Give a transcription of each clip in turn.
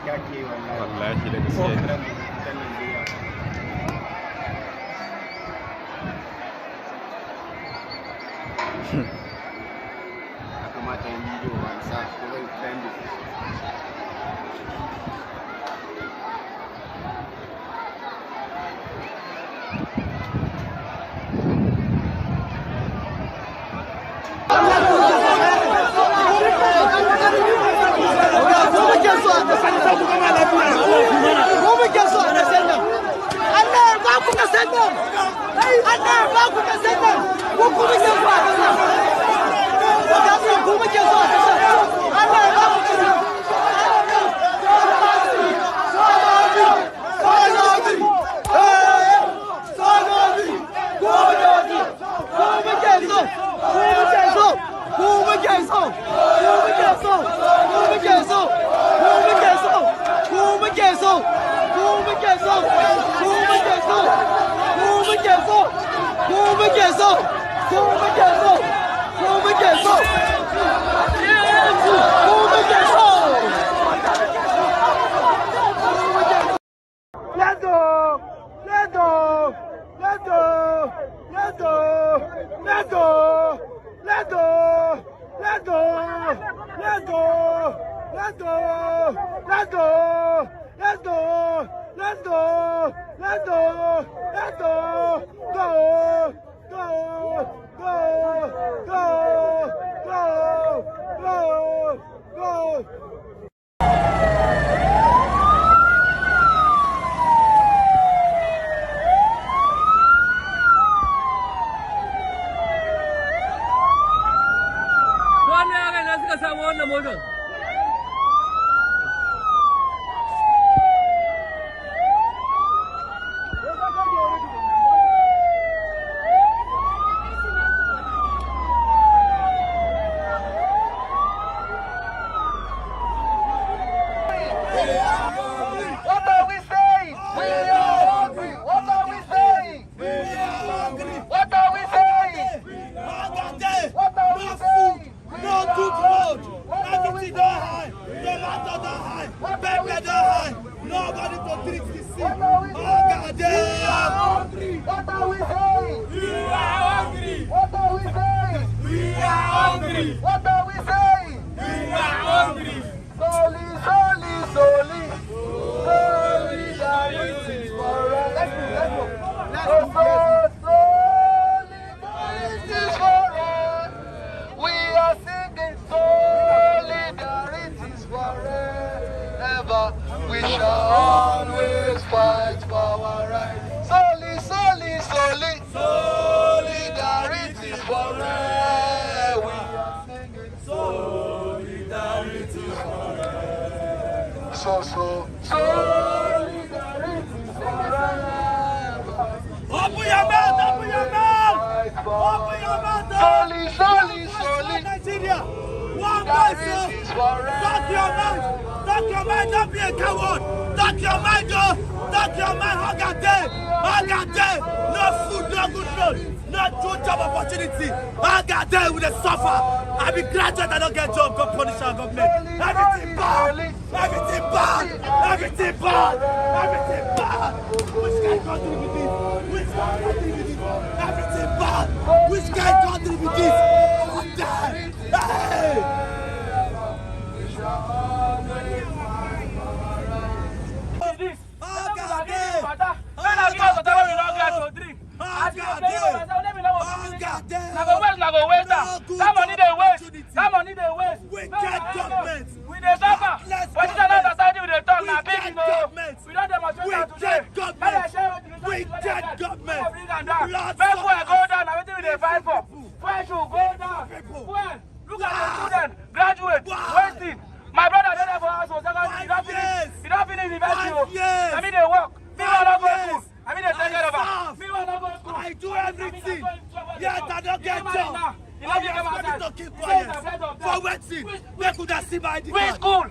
gaskiya ke wallahi. Wallahi da gaskiya. Ya kamata yin bidiyo wasa ko zai trending.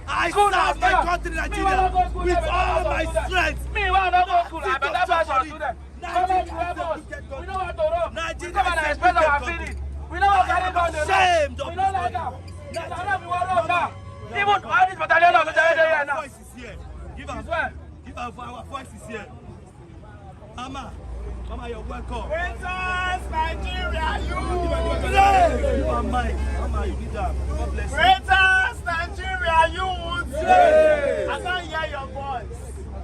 I serve my country Nigeria with all my strength. Me want to go school. I better pass on student. We know what to run. We come and express our feelings. We know what carry on the road. We know like that. Even all this battalion of the here now. Give her for our voice is here. Mama, you're welcome. Greatest Nigeria youth. You are mine. Mama, you need that. God bless you. Greatest Nigeria youth. I can't hear your voice.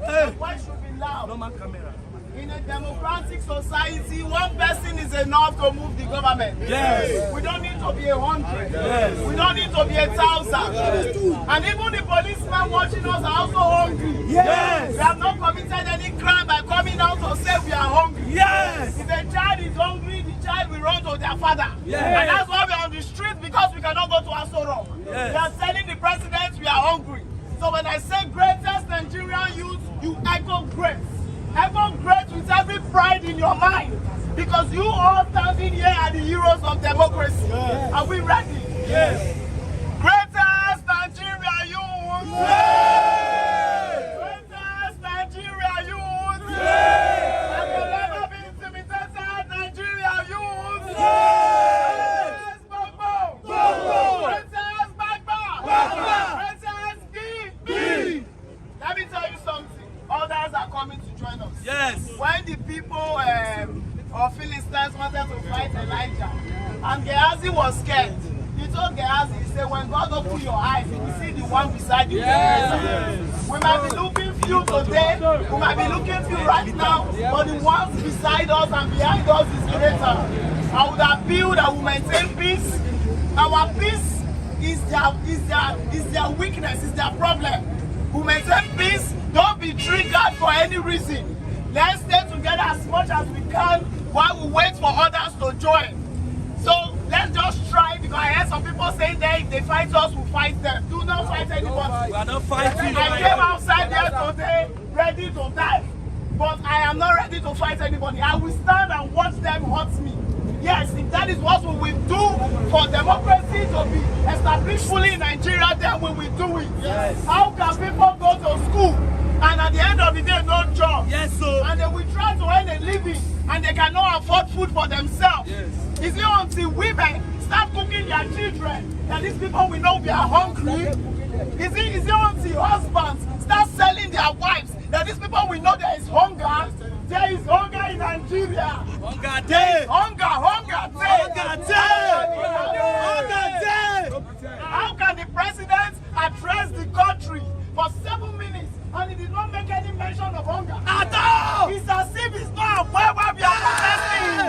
Your voice should be loud. Normal camera. In a democratic society, one person is enough to move the government. Yes. We don't need to be 100. Yes. We don't need to be 1,000. And even the policemen watching us are also hungry. Yes. We have not committed any crime by coming out to say we are hungry. Yes. If a child is hungry, the child will run to their father. Yes. And that's why we're on the street, because we cannot go to Aso Rock. Yes. We are telling the president we are hungry. So when I say greatest Nigerian youth, you echo great. Echo great with every pride in your mind. Because you all standing here are the heroes of democracy. Yes. Are we ready? Yes. Greatest Nigeria youth! Yes. Greatest Nigeria youth! Yes. I will never be intimidated, Nigeria youth! Yes. Greatest Bagbo! Greatest Greatest Let me tell you something. Others are coming to join us. Yes. When the people of Philistines wanted to fight Elijah, and Gehazi was scared, he told Gehazi, he said, when God open your eyes, you will see the one beside you. Yes. We might be looking few today, we might be looking few right now, but the ones beside us and behind us is greater. I would appeal that we maintain peace. Our peace is their weakness, is their problem. We maintain peace. Don't be triggered for any reason. Let's stay together as much as we can while we wait for others to join. So let's just try, because I heard some people saying that if they fight us, we'll fight them. Do not fight anybody. We are not fighting. I came outside here today ready to die. But I am not ready to fight anybody. I will stand and watch them hurt me. Yes, if that is what we will do for democracy to be established fully in Nigeria, then we will do it. Yes. How can people go to school and at the end of the day no job? Yes, sir. And they will try to earn a living and they cannot afford food for themselves. Yes. Is it until women start cooking their children that these people will know we are hungry? Is it until husbands start selling their wives that these people will know there is hunger? There is hunger in Nigeria. Hunger day. Hunger day. How can the president address the country for 7 minutes and he did not make any mention of hunger? At all. It's as if he's not aware why we are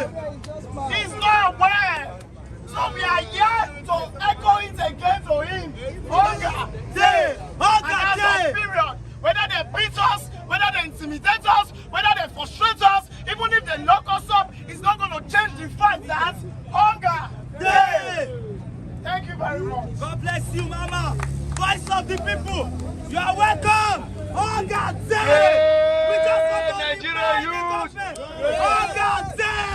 protesting. He's not aware. So we are here to echo it again to him. Hunger day. Hunger day. Period. Whether they beat us, whether they intimidate us, whether they frustrate us, even if they lock us up, it's not going to change the fact that hunger day. Thank you very much. God bless you, Mama. Voice of the people. You are welcome. Hunger day. We just got to Nigeria youth. Hunger day.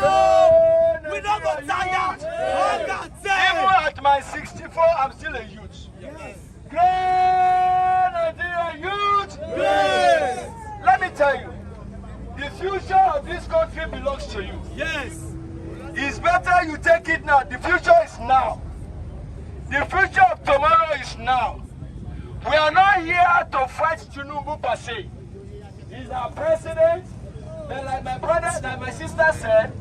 We don't go tired. Hunger day. Even at my 64, I'm still a youth. Yes. Great Nigeria youth. Yes. Let me tell you, the future of this country belongs to you. Yes. It's better you take it now. The future is now. The future of tomorrow is now. We are not here to fight Tinubu per se. He's our president. But like my brother, like my sister said,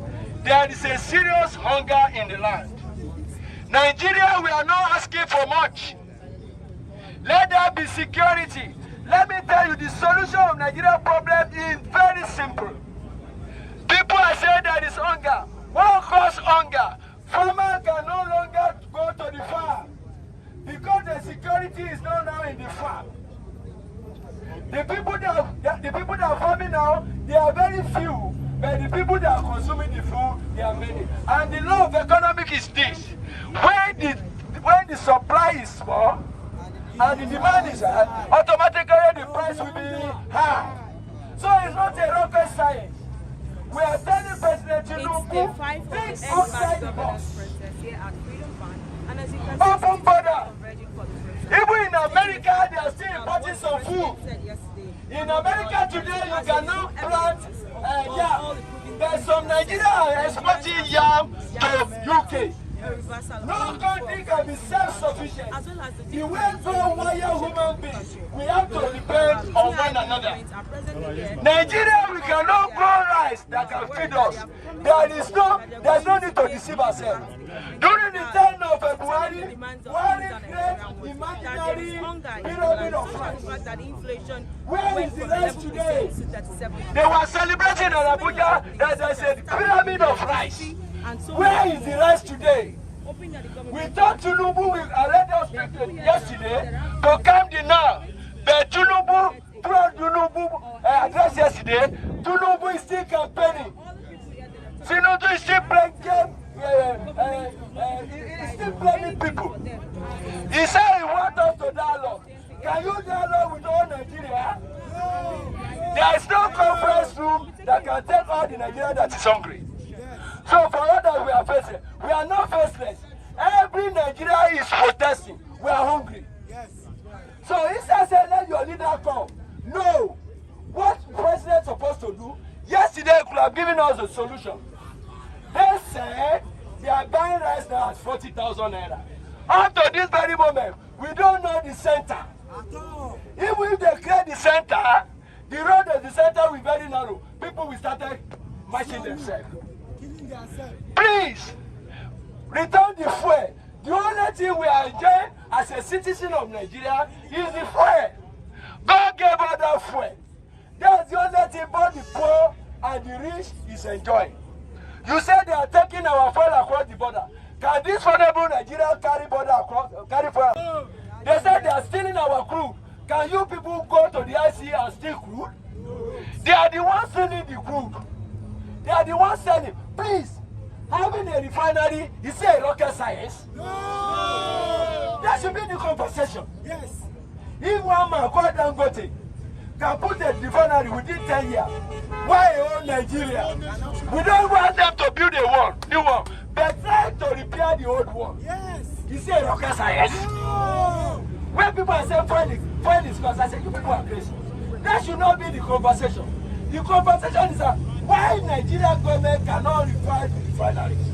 there is a serious hunger in the land. Nigeria, we are not asking for much. Let there be security. Let me tell you, the solution of Nigeria's problem is very simple. People are saying there is hunger. What causes hunger? Farmers can no longer go to the farm because the security is not now in the farm. The people that are farming now, they are very few, but the people that are consuming the food, they are many. And the law of economics is this: when the supply is small and the demand is high, automatically the price will be high. So it's not a rocket science. We are telling President Tinubu, think outside the box. Open border. Even in America, they are still importing some food. In America today, you cannot plant yam. There's some Nigeria exporting yam to UK. No country can be self-sufficient. The way God wire human beings, we have to depend on on one another. Nigeria, we cannot grow rice that can feed us. There's no need to deceive ourselves. During the time of February, Buhari created imaginary pyramid of rice. Where is the rice today? They were celebrating in Abuja that there's a pyramid of rice. Where is the rice today? We thought Tinubu will alert us yesterday to come now, but Tinubu, through Tinubu address yesterday, Tinubu is still campaigning. Tinubu is still playing he's still blaming people. He said he wants us to dialogue. Can you dialogue with all Nigeria? There is no conference room that can take all the Nigeria that is hungry. So for all that we are facing, we are not faceless. Every Nigeria is protesting. We are hungry. So instead say let your leader come. No. What the president is supposed to do? Yesterday could have given us a solution. They said they are buying rice now at 40,000 naira. Up to this very moment, we don't know the center. Even if they create the center, the road at the center will be very narrow. People will start marching themselves. Please, return the fuel. The only thing we are enjoying as a citizen of Nigeria is the fuel. God gave us that fuel. That's the only thing both the poor and the rich is enjoying. You said they are taking our fuel across the border. Can this honorable Nigeria carry fuel? They said they are stealing our crude. Can you people go to the IC and steal crude? They are the ones stealing the crude. They are the ones selling. Please, having a refinery is a rocket science. No. That should be the conversation. Yes. If one man called Dangote can put a refinery within 10 years, why all Nigeria? We don't want them to build a new one, but try to repair the old one. Yes. You say rocket science. No. When people are saying find this because I say you people are crazy. That should not be the conversation. The conversation is that why Nigerian government cannot refine the refineries.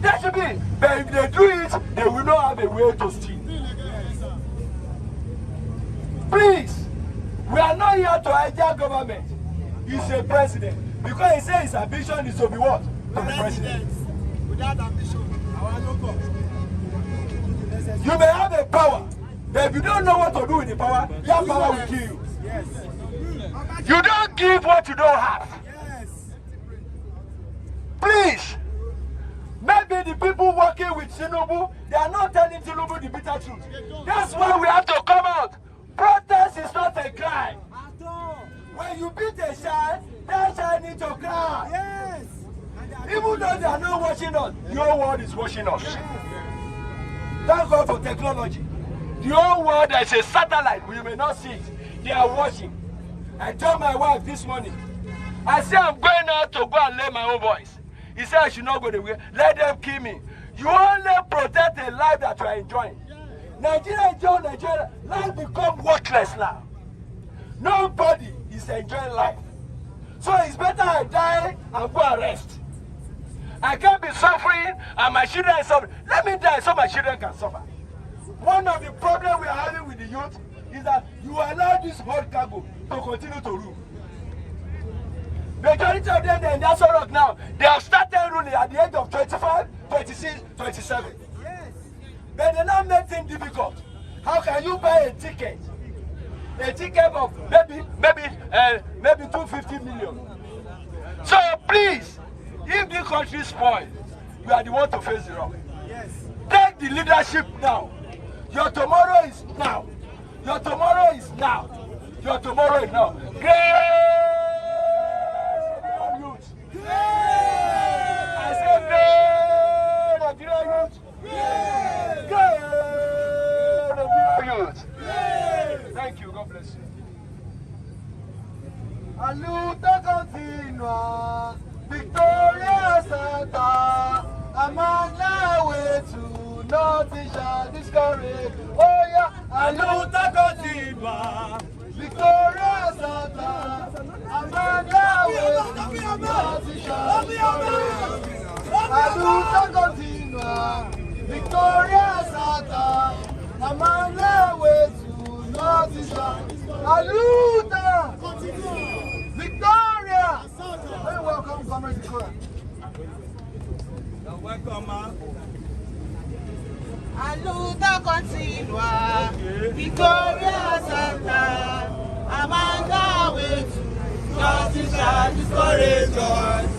That should be, but if they do it, they will not have a way to steal. Please, we are not here to hijack government. He's a president. Because he says his ambition is to be what? To be president. Without ambition, our local. You may have a power, but if you don't know what to do with the power, that power will kill you. Yes. You don't give what you don't have. Yes. Please, maybe the people working with Tinubu, they are not telling Tinubu the bitter truth. That's why we have to come out. Protest is not a crime. When you beat a child, that child needs to cry. Yes. Even though they are not watching us, the whole world is watching us. Yes. Thank God for technology. The whole world, there is a satellite, we may not see it. They are watching. I told my wife this morning, I said I'm going out to go and lay my own voice. He said I should not go the way. Let them kill me. You only protect a life that you are enjoying. Nigeria enjoy Nigeria. Life become worthless now. Nobody is enjoying life. So it's better I die and go and rest. I can't be suffering and my children are suffering. Let me die so my children can suffer. One of the problems we are having with the youth is that you allow this hot cargo to continue to rule. Majority of them in that sort now, they have started ruling at the age of 25, 26, 27. Yes. But they now make things difficult. How can you buy a ticket? A ticket of maybe 250 million. So please, if the country spoils, you are the one to face the wrong. Yes. Take the leadership now. Your tomorrow is now. Your tomorrow is now. Your tomorrow is now. Great youth. I say great Nigerian youth. Great Nigerian youth. Thank you. God bless you. A luta continua, Victoria Santa, among the way to nothing shall discourage. Oh yeah, a luta continua, Victoria Santa, among the way to nothing shall discourage. A luta continua, Victoria Santa, among the way to nothing shall Aluta! Victoria! Very welcome, Comrade Victoria. You're welcome, man. Aluta continua, Victoria Santa, Amanda wait, justice shall discourage us.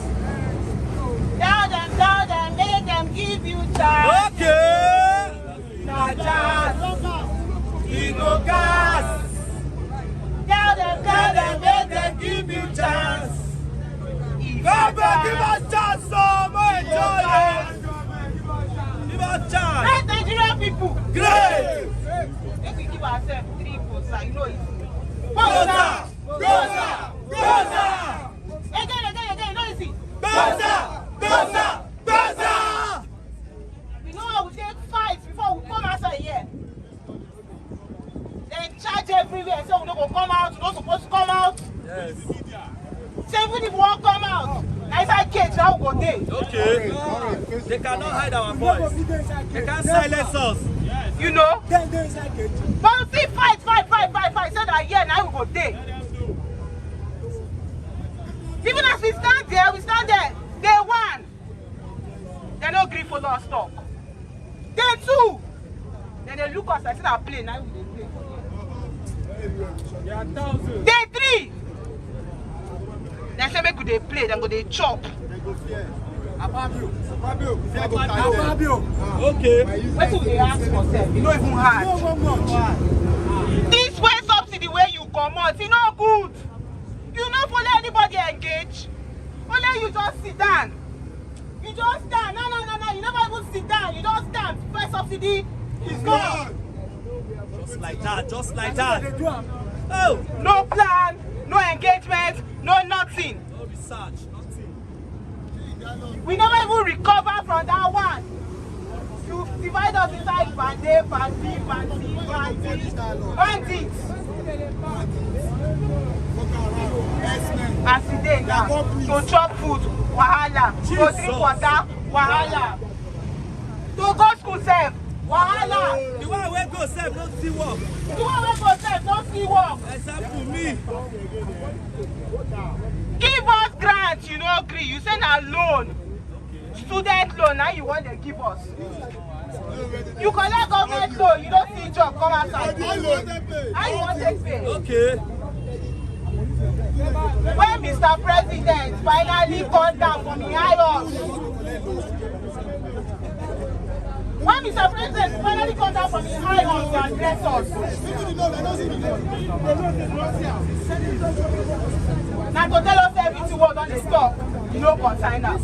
Tell them, make them give you chance. Okay. Not chance, we go gas. Tell them, make them give you chance. Government, give us chance, so much joy. Give us chance. Great Nigerian people. Great. If we give ourselves 3 votes, you know it's Goza! Goza! Goza! Again, you know it's Goza! Goza! Goza! You know how we take fights before we come outside here. Then charge everywhere, so we don't go come out, we're not supposed to come out. Yes. So even if we won't come out, inside cage now we go there. Okay. They cannot hide our voice. They can't silence us. You know? But we still fight, so that here now we go there. Even as we stand there, day 1. They no gree for us talk. Day 2, then they look us like say that play, now we dey play for here. Day 3, they say make we dey play, then go dey chop. Okay. What do they ask for them? You know even hard. This way subsidy where you come out, it's not good. You not follow anybody engage. Only you just sit down. You just stand. No. You never even sit down. You just stand. First subsidy is gone. Just like that. Oh. No plan, no engagement, no nothing. No research, nothing. We never even recover from that one. You divide us inside bandits. As today now, to chop food, wahala. To drink water, wahala. To go school sef, wahala. The one wey go sef don't see work. The one wey go sef don't see work. Example me. Give us grant, you no gree. You say na loan. Student loan, now you want to give us. You collect government loan, you don't see job, come outside. How you want to pay? Okay. When Mr. President finally comes down from the iron, when Mr. President finally comes down from the iron to address us, now to tell us everything was on the stock, you know consign us.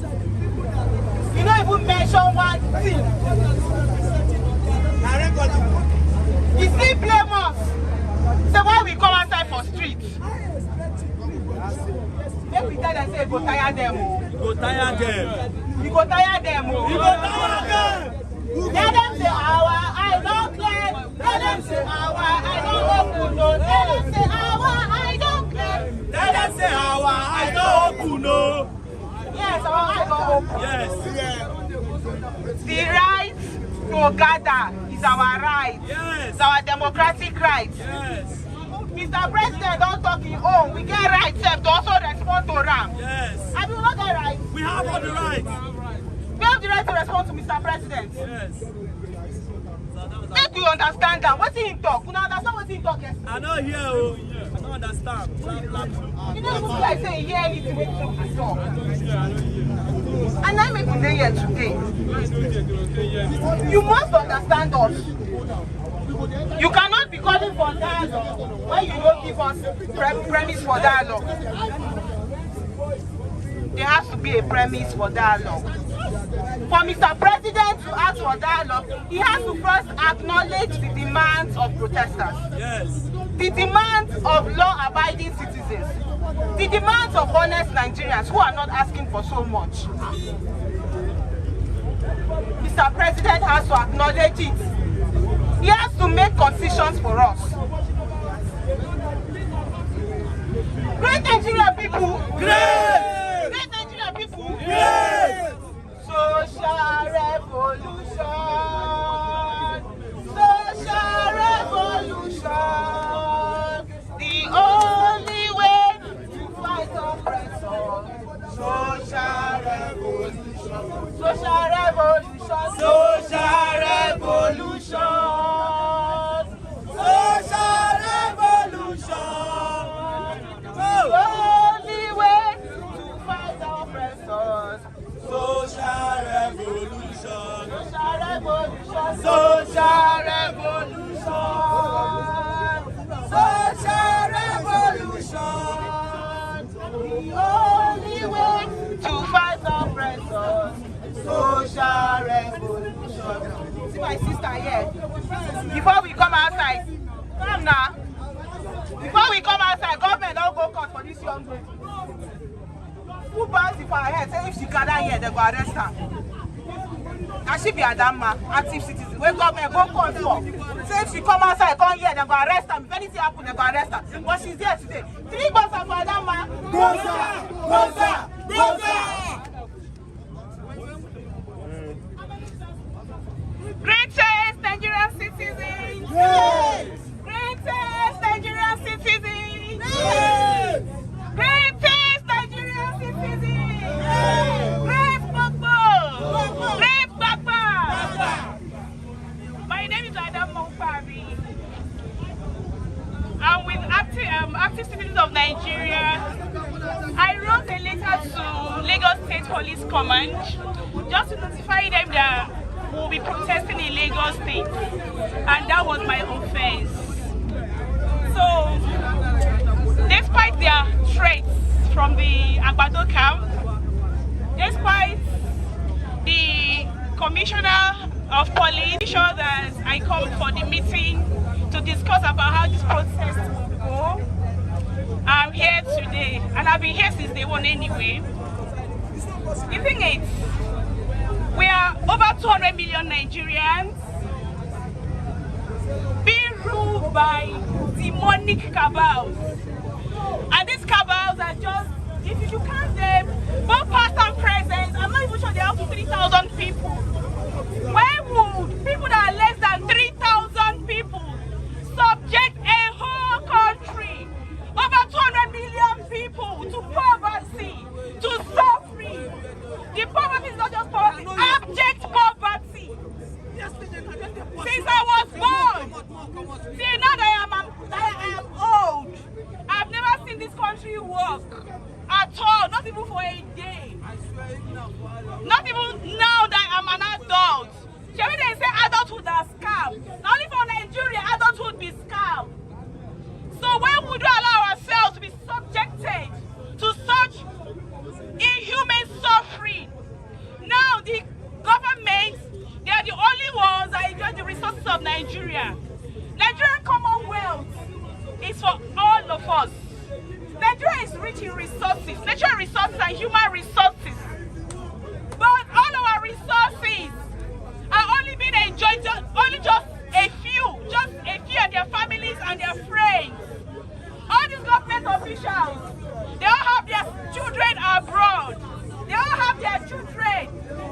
You don't even mention one thing. You still blame us. So why we come outside for streets? Make we tell them say go tire them. Go tire them. We go tire them. We go tire them. Let them say our I don't care. Let them say our I don't open no. Let them say our I don't care. Let them say our I don't open no. Yes, our I don't open. Yes. The right to gather is our right. Yes. It's our democratic right. Yes. Mr. President don't talk his own. We get right to also respond to RAM. Yes. And we not get right. We have all the rights. We have the right to respond to Mr. President. Yes. Make we understand that. What he talk? You understand what he talk yesterday? I don't hear. Oh. I don't understand. You know, even like say hear anything we talk. And I make today here today. You must understand us. You cannot be calling for dialogue when you don't give us premise for dialogue. There has to be a premise for dialogue. For Mr. President to ask for dialogue, he has to first acknowledge the demands of protesters. Yes. The demands of law-abiding citizens. The demands of honest Nigerians who are not asking for so much. Mr. President has to acknowledge it. He has to make concessions for us. Great Nigerian people! Great! Great Nigerian people! Great! Social revolution! Social revolution! young lady? Who bans it for her head? Say if she gather here, they go arrest her. And she be a damn man, active citizen. Wake up and go call for. Say if she come outside, come here, they go arrest her. If anything happen, they go arrest her. But she's here today. 3 bucks for a damn man. Go, Greatest Nigerian citizens! Yes! Greatest Nigerian citizens! Yes! Greatest Nigerian citizens! Yes! Great Gbagbo! Great Gbagbo! My name is Adam Mokpari. I'm with active citizens of Nigeria. I wrote a letter to Lagos State Police Command just to notify them that we'll be protesting in Lagos State, and that was my offense. So, despite their threats from the Agbado camp, despite the Commissioner of Police sure that I come for the meeting to discuss about how this protest will go, I'm here today, and I've been here since day one anyway. The thing is, we are over 200 million Nigerians being ruled by demonic cabals. And these cabals are just, if you count them, both past and present, I'm not even sure they are up to 3,000 people. Why would people that are less than 3,000 people subject a whole country, over 200 million people, to poverty, to suffering? The poverty is not just poverty, abject poverty. Since I was born, till now that I am old, I've never seen this country work at all, not even for a day. Not even now that I'm an adult. Shall we then say adulthood are scam? Not only for Nigeria, adulthood be scam. So when would we allow ourselves to be subjected to such inhuman suffering? Now the government, they are the only ones that enjoy the resources of Nigeria. Nigerian Commonwealth is for all of us. Nigeria is rich in resources, natural resources and human resources. But all our resources are only being enjoyed only just a few and their families and their friends. All these government officials, they all have their children abroad. They all have their children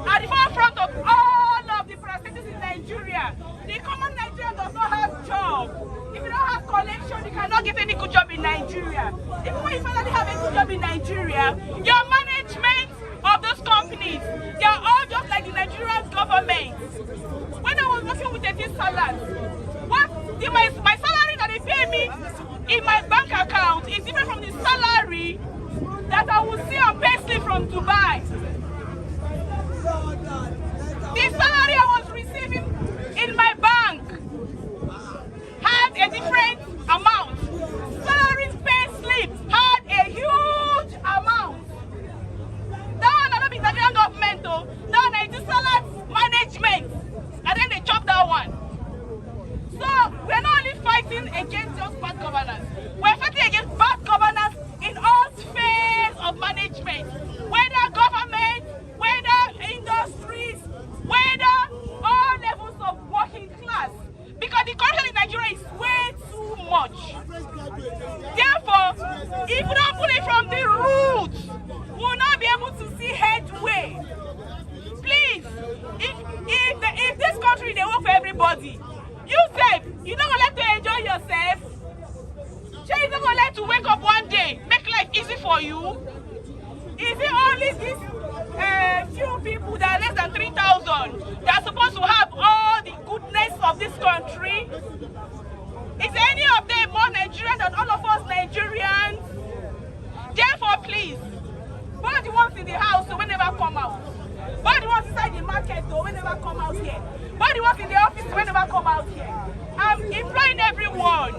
at the forefront of all of the processes in Nigeria. The common Nigerian does not have job. If you don't have connection, you cannot get any good job in Nigeria. Even when you finally have a good job in Nigeria, your management of those companies, they are all just like the Nigerian government. When I was working with a salary, my salary that they pay me in my bank account is different from the salary that I will see on payslip from Dubai. The salary I was receiving in my bank had a different amount. Salary's payslip had a huge amount. That one I don't be Nigerian government though. That one I do salary management. And then they chop that one. So we're not only fighting against just bad governance. We're fighting against bad governance in all spheres of management. Whether government, whether industries, whether all levels of working class. Because the corruption in Nigeria is way too much. Therefore, if we don't put it from the roots, we will not be able to see headway. Please, if this country they work for everybody, you say you're not gonna let to enjoy yourself. You're not gonna let to wake up one day, make life easy for you. Is it only these few people that are less than 3,000 that are supposed to have all the goodness of this country? Is any of them more Nigerian than all of us Nigerians? Therefore, please, both the ones in the house will never come out. Both the ones inside the market will never come out here. Both the ones in the office will never come out here. I'm imploring everyone,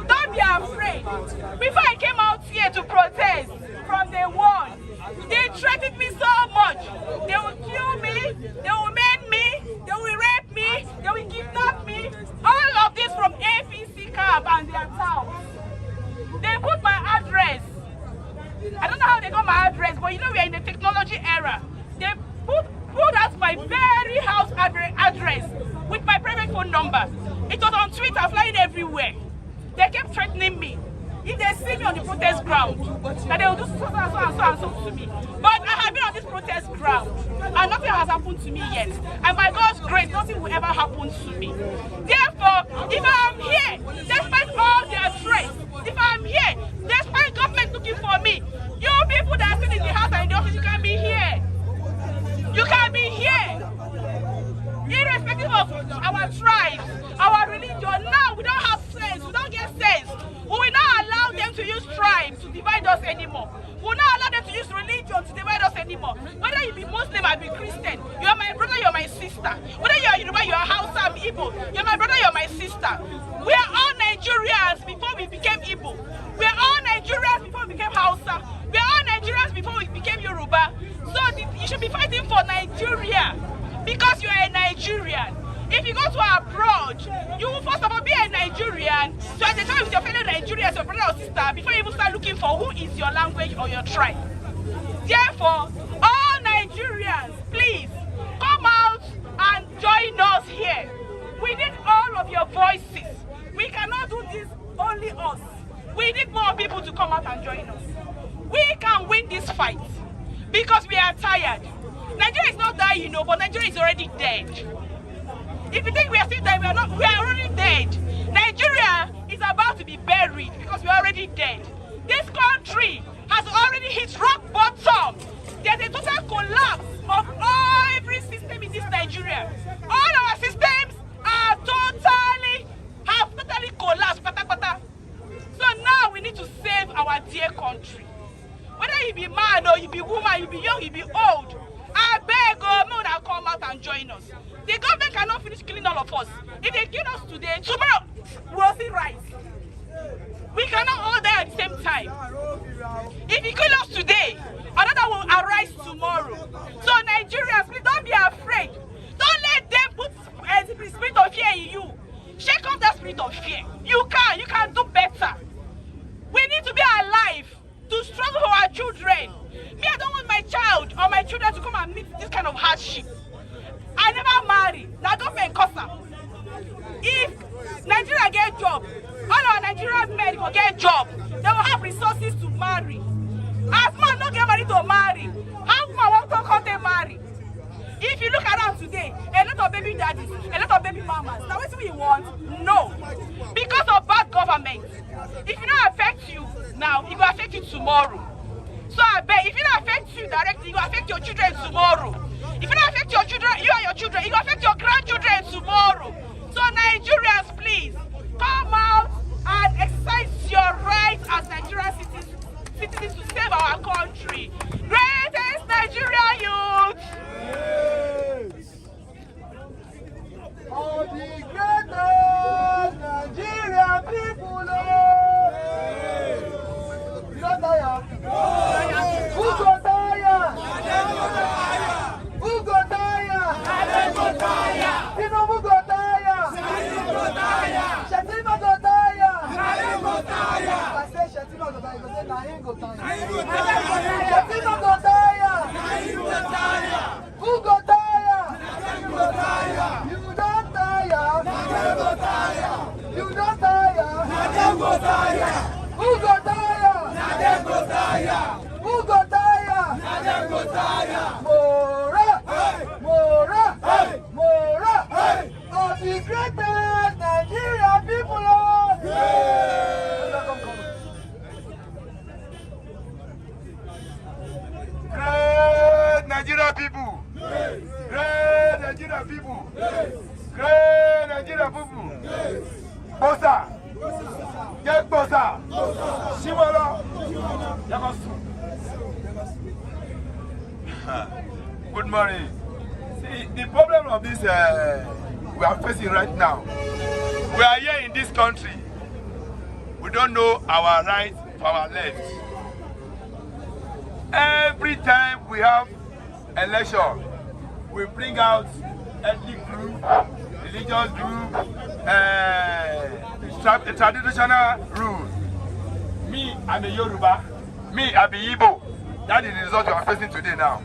don't be afraid. Before I came out here to protest from day one, they threatened me so much. They will kill me, they will maim me, they will rape me, they will kidnap me. All of this from APC camp and their town. They put my address but you know we are in the technology era. They pulled out my very house address with my private phone number. It was on Twitter, flying everywhere. They kept threatening me. If they see me on the protest ground, that they will do so and so to me. But I have been on this protest ground, and nothing has happened to me yet. And by God's grace, nothing will ever happen to me. Therefore, if I am here, despite all their threats, if I am here, despite government looking for me, you people that are sitting in the house and in the office, you can be here. You can be here. Irrespective of our tribes, our religion, now we don't have sense, we don't get sense. We will not allow them to use tribes to divide us anymore. We will not allow them to use religion to divide us anymore. Whether you be Muslim or be Christian, you are my brother, you are my sister. Whether you are Yoruba, you are Hausa, I'm Igbo, you are my brother, you are my sister. We are all Nigerians before we became Igbo. We are all Nigerians before we became Hausa. We are all Nigerians before we became Yoruba. So you should be fighting for Nigeria because you are a Nigerian. If you go to abroad, you will first of all be a Nigerian, so identify with your fellow Nigerians, your brother or sister, before you even start looking for who is your language or your tribe. Therefore, all Nigerians, please, come out and join us here. We need all of your voices. We cannot do this only us. We need more people to come out and join us. We can win this fight because we are tired. Nigeria is not dying, you know, but Nigeria is already dead. If you think we are still dead, we are already dead. Nigeria is about to be buried because we are already dead. This country has already hit rock bottom. There's a total collapse of every system in this Nigeria. All our systems have totally collapsed. So now we need to save our dear country. Whether you be man or you be woman, you be young, you be old, I beg you, now come out and join us. The government cannot finish killing all of us. If they kill us today, tomorrow we'll see rise. We cannot all die at the same time. If you kill us today, another will arise tomorrow. So Nigerians, please don't be afraid. Don't let them put the spirit of fear in you. Shake off that spirit of fear. You can do better. We need to be alive to struggle for our children. Me, I don't want my child or my children to come and meet this kind of hardship. I never marry. Now government cost. If Nigeria get job, all our Nigerian men will get job. They will have resources to marry. As man don't get married to marry, how man want to come to marry? If you look around today, a lot of baby daddies, a lot of baby mamas. Now what do we want? No. Because of bad government. If it not affect you now, it will affect you tomorrow. So I bet if it not affect you directly, it will affect your children tomorrow. If it not affect your children, you and your children, it will affect your grandchildren tomorrow. So Nigerians, please, come out and exercise your rights as Nigerian citizens to save our country. Greatest Nigerian youth! Yes. All the greatest Nigerian people, yes. You don't tire. Who go tire? Who go tire? Tinubu go tire. Shetima go tire. I say Shetima go tire, because then Nahin go tire. Shetima go tire. Who go tire? You don't tire. You don't tire. Who go tire? Who go tire? More. Of the greatest Nigerian people. Great Nigerian people. Great Nigerian people. Great Nigerian people. Bosa. Get Bosa. Shimala. Good morning. See, the problem of this we are facing right now, we are here in this country. We don't know our rights for our left. Every time we have election, we bring out ethnic group, religious group, traditional rules. Me, I'm a Yoruba. Me, I'm a Igbo. That is the result we are facing today now.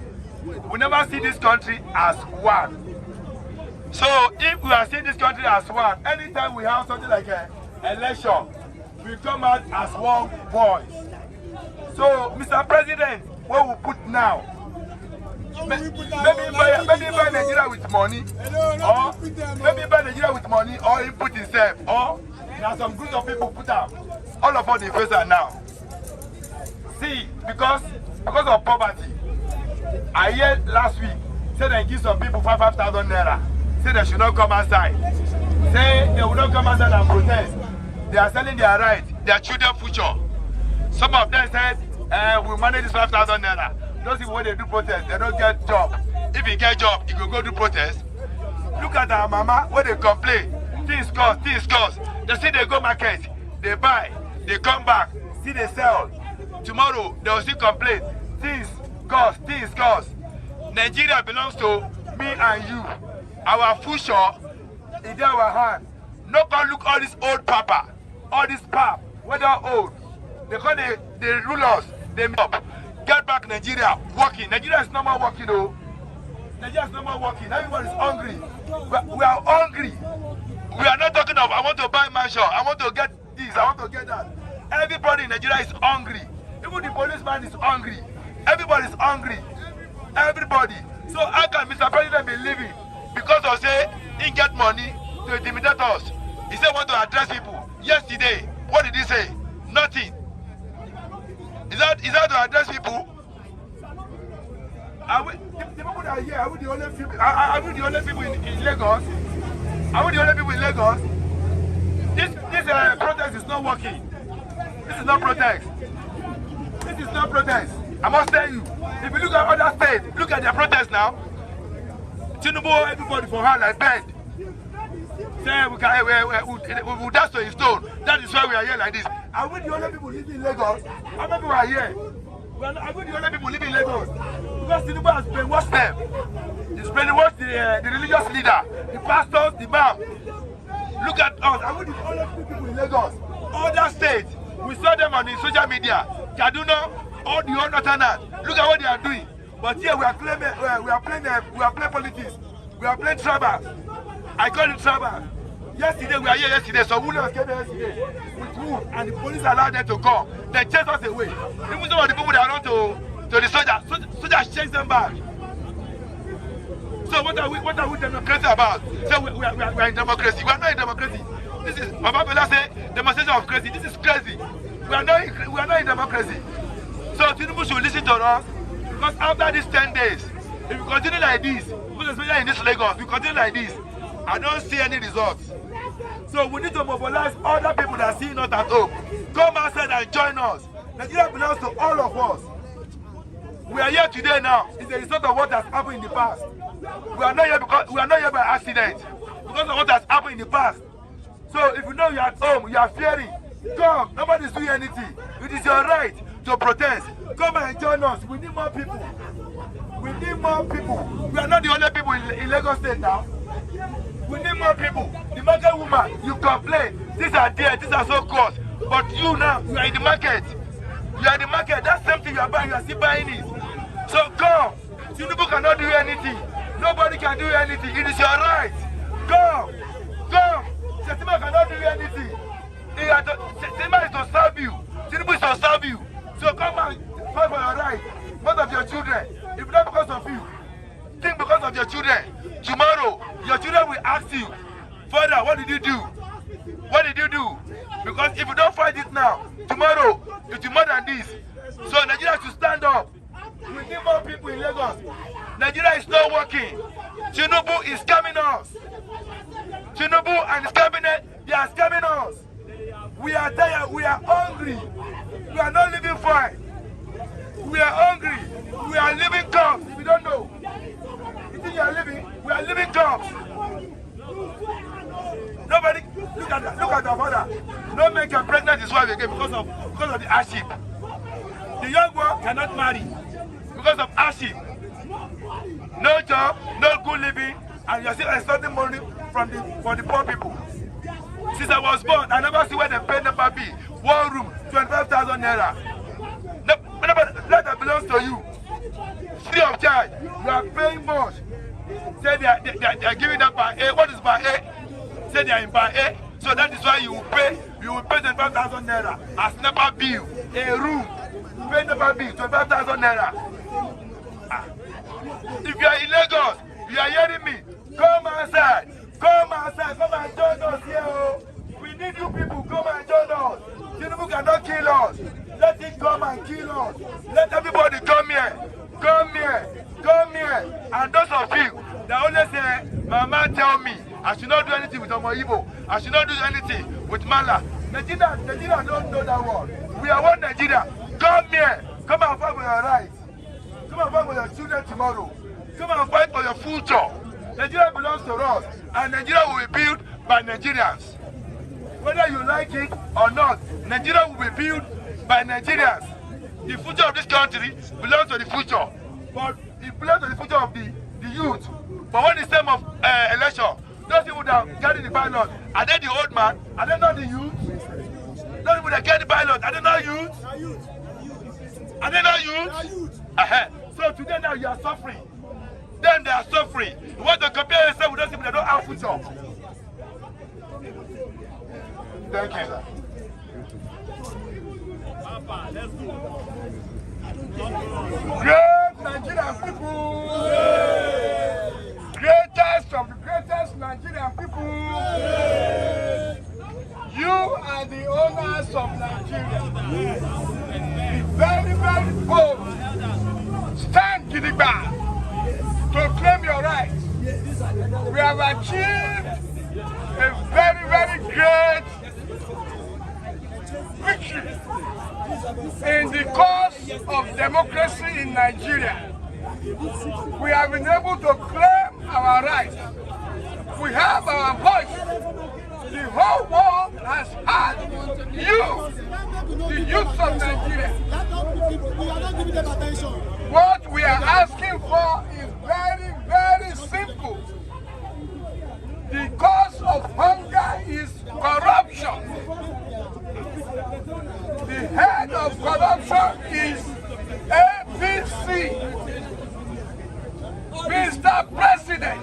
We never see this country as one. So if we are seeing this country as one, anytime we have something like an election, we come out as one voice. So, Mr. President, what we put now? Maybe buy Nigeria with money, or maybe buy Nigeria with money, or he put himself, or there are some group of people put up. All of us they face that now. See, because of poverty, I heard last week say they give some people 5,000 naira. Say they should not come outside. Say they will not come outside and protest. They are selling their rights, their children's future. Some of them said, we'll manage this 5,000 naira. Those people when they do protest, they don't get job. If you get job, you can go do protest. Look at our mama when they complain. Things cost. They see they go market, they buy, they come back, see they sell. Tomorrow they will still complain. Things cost. Nigeria belongs to me and you. Our future is in our hand. No one look all this old papa, all this pap, whether old. Because they rule us, they up. Get back Nigeria working. Nigeria is no more working though. Nigeria is no more working. Everyone is hungry. We are hungry. We are not talking of I want to buy mansion, I want to get this, I want to get that. Everybody in Nigeria is hungry. Even the policeman is hungry. Everybody is hungry. Everybody. So how can Mr. President be living? Because of say he get money to intimidate us. He said want to address people. Yesterday, what did he say? Nothing. Is that to address people? Are we, the people that are here, are we the only people? Are we the only people in Lagos? Are we the only people in Lagos? This protest is not working. This is not protest. This is not protest. I must tell you. If you look at other states, look at their protest now. Tinubu, everybody for her like bed. Say we dance to his stone. That is why we are here like this. Are we the only people living in Lagos? How many people are here? Are we the only people living in Lagos? Because Tinubu has brainwashed them. He's brainwashed the religious leader, the pastors, the imam. Look at us. Are we the only people in Lagos? Other states, we saw them on the social media. Kaduna, all the other northerners. Look at what they are doing. But here we are claiming, we are playing politics. We are playing tribal. I call it tribal. Yesterday we are here yesterday. So Williams came here yesterday with wood, and the police allowed them to come. They chased us away. Even some of the people that run to the soldiers, soldiers chased them back. So what are we democracy about? So we are in democracy. We are not in democracy. This is Baba Bella say demonstration of crazy. This is crazy. We are not in democracy. So Tinubu should listen to us, because after these 10 days, if we continue like this, especially in this Lagos, we continue like this, I don't see any results. So we need to mobilize other people that are seeing us at home. Come outside and join us. Nigeria belongs to all of us. We are here today now. It's a result of what has happened in the past. We are not here because we are not here by accident. Because of what has happened in the past. So if you know you are at home, you are fearing, come. Nobody is doing anything. It is your right to protest. Come and join us. We need more people. We need more people. We are not the only people in Lagos State now. We need more people. The market woman, you complain. These are there, these are so cost. But you now, you are in the market. You are in the market. That's something you are buying, you are still buying it. So come. Tinubu cannot do anything. Nobody can do anything. It is your right. Come. Come. Setima cannot do anything. Setima is to serve you. Tinubu is to serve you. So come and fight for your right. Because of your children. If not because of you, think because of your children. Tomorrow, your children will ask you, Father, what did you do? What did you do? Because if you don't fight it now, tomorrow, it will be more than this. So Nigeria should stand up. We need more people in Lagos. Nigeria is not working. Tinubu is scamming us. Tinubu and his cabinet, they are scamming us. We are tired. We are hungry. We are not living fine. We are hungry. We are living cops. If you don't know, you think you are living? We are living cops. Nobody look at our father. No man can pregnant his wife again because of the hardship. The young one cannot marry because of hardship. No job, no good living, and you are still extorting money for the poor people. Since I was born, I never see where they pay number B. 1 room, 25,000 naira. Land that belongs to you. Free of charge. You are paying much. Say they are giving that by A. What is by A? Say they are in by A. So that is why you will pay 25,000 naira as NEPA bill. A room. Pay NEPA bill 25,000 naira. If you are in Lagos, you are hearing me. Come outside. Come outside. Come and join us here. Oh. We need you people. Come and join us. Tinubu cannot kill us. Let him come and kill us. Let everybody come here. Come here. Come here. And those of you that only say, Mama tell me, I should not do anything with Omo Igbo. I should not do anything with Mala. Nigeria don't know that word. We are one Nigeria. Come here. Come and fight for your rights. Come and fight for your children tomorrow. Come and fight for your future. Nigeria belongs to us. And Nigeria will be built by Nigerians. Whether you like it or not, Nigeria will be built by Nigerians. The future of this country belongs to the future. But it belongs to the future of the youth. But when it's time of election, those people that carry the ballot, are they the old man? Are they not the youth? Those people that carry the ballot, are they not youth? Are they not youth? So today now you are suffering. Then they are suffering. You want to compare yourself with those people that don't have future. Thank you, sir. Great Nigerian people! Greatest of the greatest Nigerian people! You are the owners of Nigeria. Be very, very bold. Stand gidigba to claim your rights. We have achieved a very, very great victory in the cause of democracy in Nigeria. We have been able to claim our rights. We have our voice. The whole world has had you, the youth of Nigeria. What we are asking for is very, very simple. The cause of hunger is corruption. The head of corruption is ABC. Mr. President,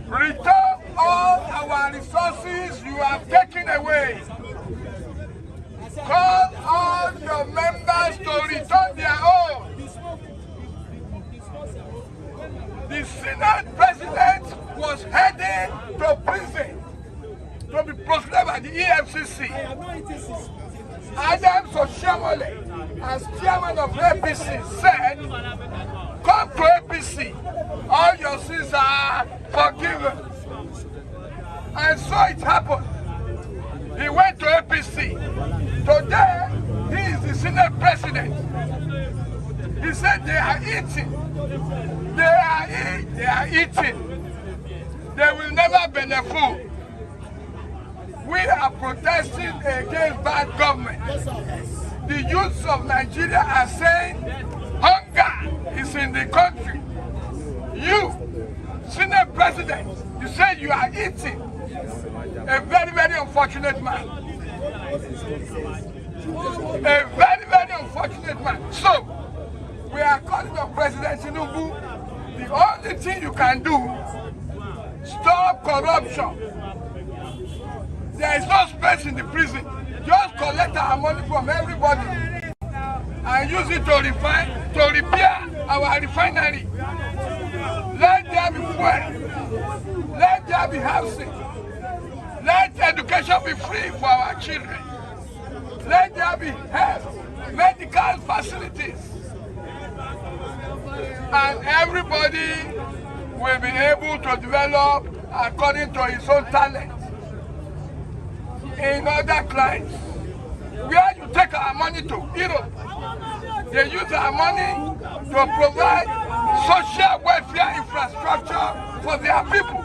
return all our resources you have taken away. Call all your members to return their own. The Senate President was headed to prison to be prosecuted by the EFCC. Adams Oshiomhole, as chairman of APC, said, come to APC, all your sins are forgiven. And so it happened. He went to APC. Today, he is the Senate President. He said they are eating. They are eating. They will never benefit. We are protesting against bad government. The youths of Nigeria are saying hunger is in the country. You, Senate President, you say you are eating. A very, very unfortunate man. A very, very unfortunate man. So, we are calling on President Tinubu. The only thing you can do, stop corruption. There is no space in the prison. Just collect our money from everybody and use it to repair our refinery. Let there be fuel. Let there be housing. Let education be free for our children. Let there be health, medical facilities. And everybody will be able to develop according to his own talent. In other clients, where you take our money to, Europe, they use our money to provide social welfare infrastructure for their people.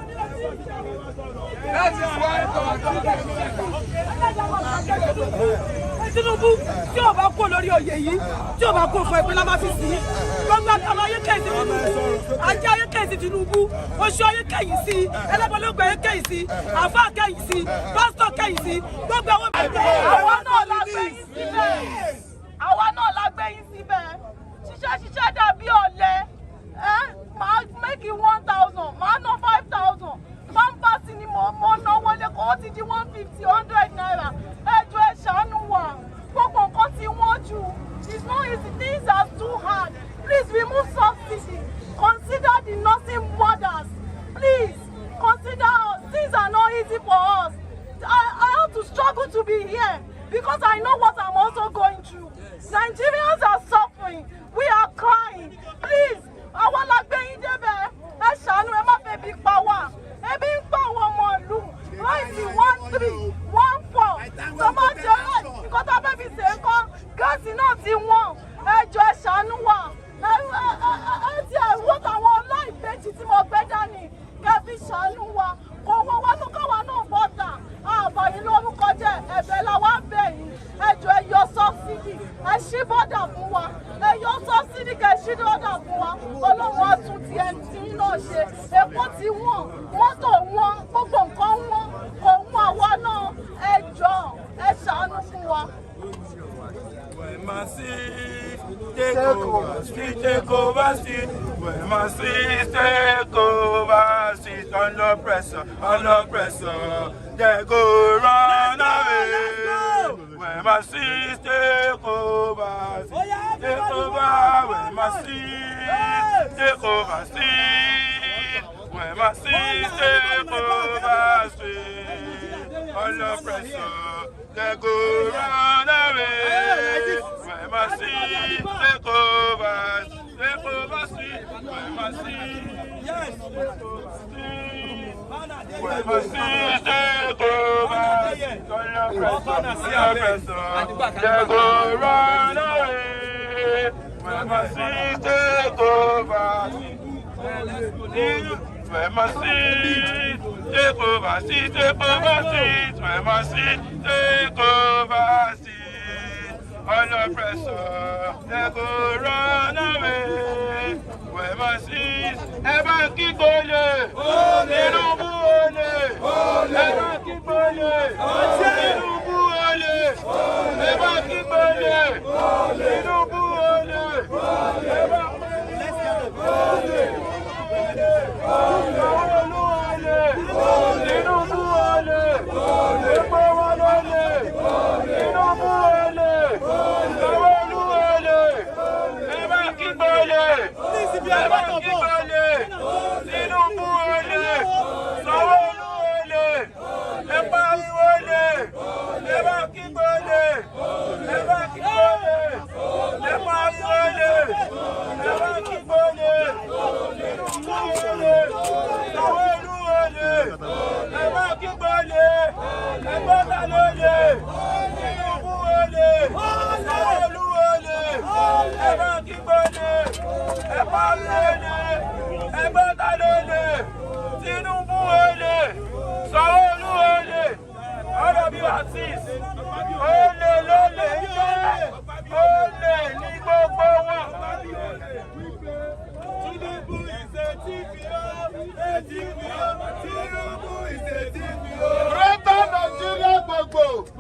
That is why our Tinubu, tí o bá kó lórí oyè yìí, tí o bá kó fún ẹgbẹ́ lámà fi sí, gbọ́ngàn ọmọ ayé kẹ́yìn sí Tinubu, ajé ayé kẹ́yìn sí Tinubu, oṣù ayé kẹ́yìn sí, ẹlẹ́bọ̀lógún ayé kẹ́yìn sí, àfáà kẹ́yìn sí, pásítọ̀ kẹ́yìn sí, gbogbo àwọn mẹ́tẹ́. Àwa náà la gbé yín sílẹ̀. Àwa náà la gbé I know what I'm also going through. Nigerians are suffering. We are crying. Please, I want to be in the bed. I shall know my baby power. A big power more loom. Right in 1314. So much because our baby say, God is not in one. I just shall know one. What I want life, Betty, more better than Kevin Shalua. Go to go no butter. But you know, Bella one penny. Enjoy your subsidy. And she bought that one. And your subsidy can she do that one. All of us to the end, you know, she. And what you want, what don't want, come one, enjoy. And Shalua. Take over street. When my sis take over street, under pressure, they go run away. When my sis take over street, when my sis take over street, when my sis take over street, under pressure, they go run away. When my sis take over street, when my sis, yes, take over street, when my sis take over street, they go run away. When my sis take over street, when my sis take over street, when my sis take over street, under pressure, they go run away. When my sis, ever keep ole, Tinubu ole, ever keep ole, Tinubu ole, ever keep ole, Tinubu ole, ever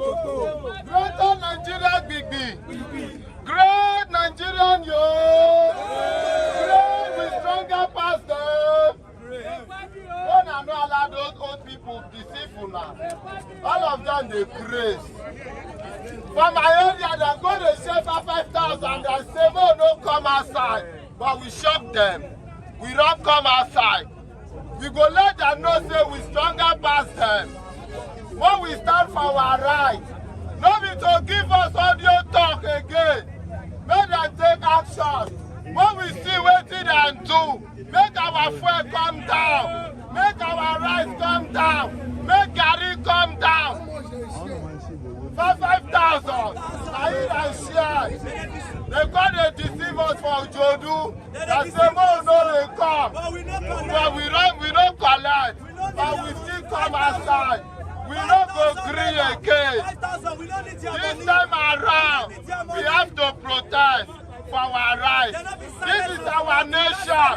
Greater Nigeria Big. Great Nigerian yo. Great with stronger pastor. Don't allow those old people deceitful now. All of them they craze. From my area they go to share for 5,000 and say oh no come outside. But we shock them. We don't come outside. We go let them know say we stronger past them. When we stand for our right, nobody to give us audio talk again. Make them take action. When we see what they do, make our fuel come down. Make our rice come down. Make Gary come down. For 5,000, I eat and share. They got to deceive us for Jodu. They say, oh no, they come. But we don't collect. But we still come outside. We don't go green again. This time around, we have to protest for our rights. This is our nation.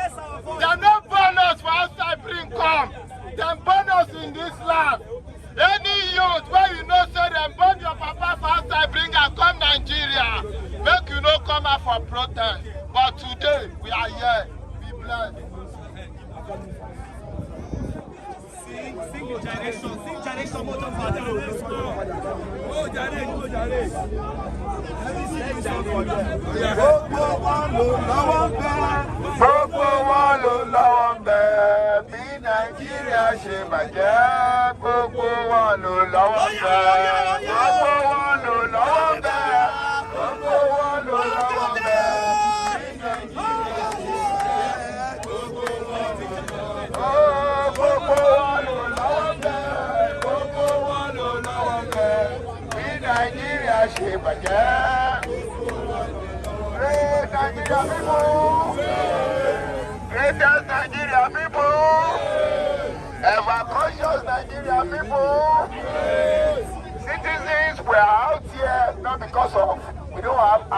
They no bonus for outside bring come. They bonus in this land. Any youth where you know say them burn your papa for outside bring and come Nigeria. Make you no come out for protest. But today we are here. Be blessed. Sing generation, motor father. Oh, Jare. Gbogbo wọn ló lọ́wọ́ ń bẹ. Bí Nàìjíríà ṣe bàjẹ́, gbogbo wọn ló lọ́wọ́ ń bẹ. Gbogbo wọn ló lọ́wọ́ ń bẹ.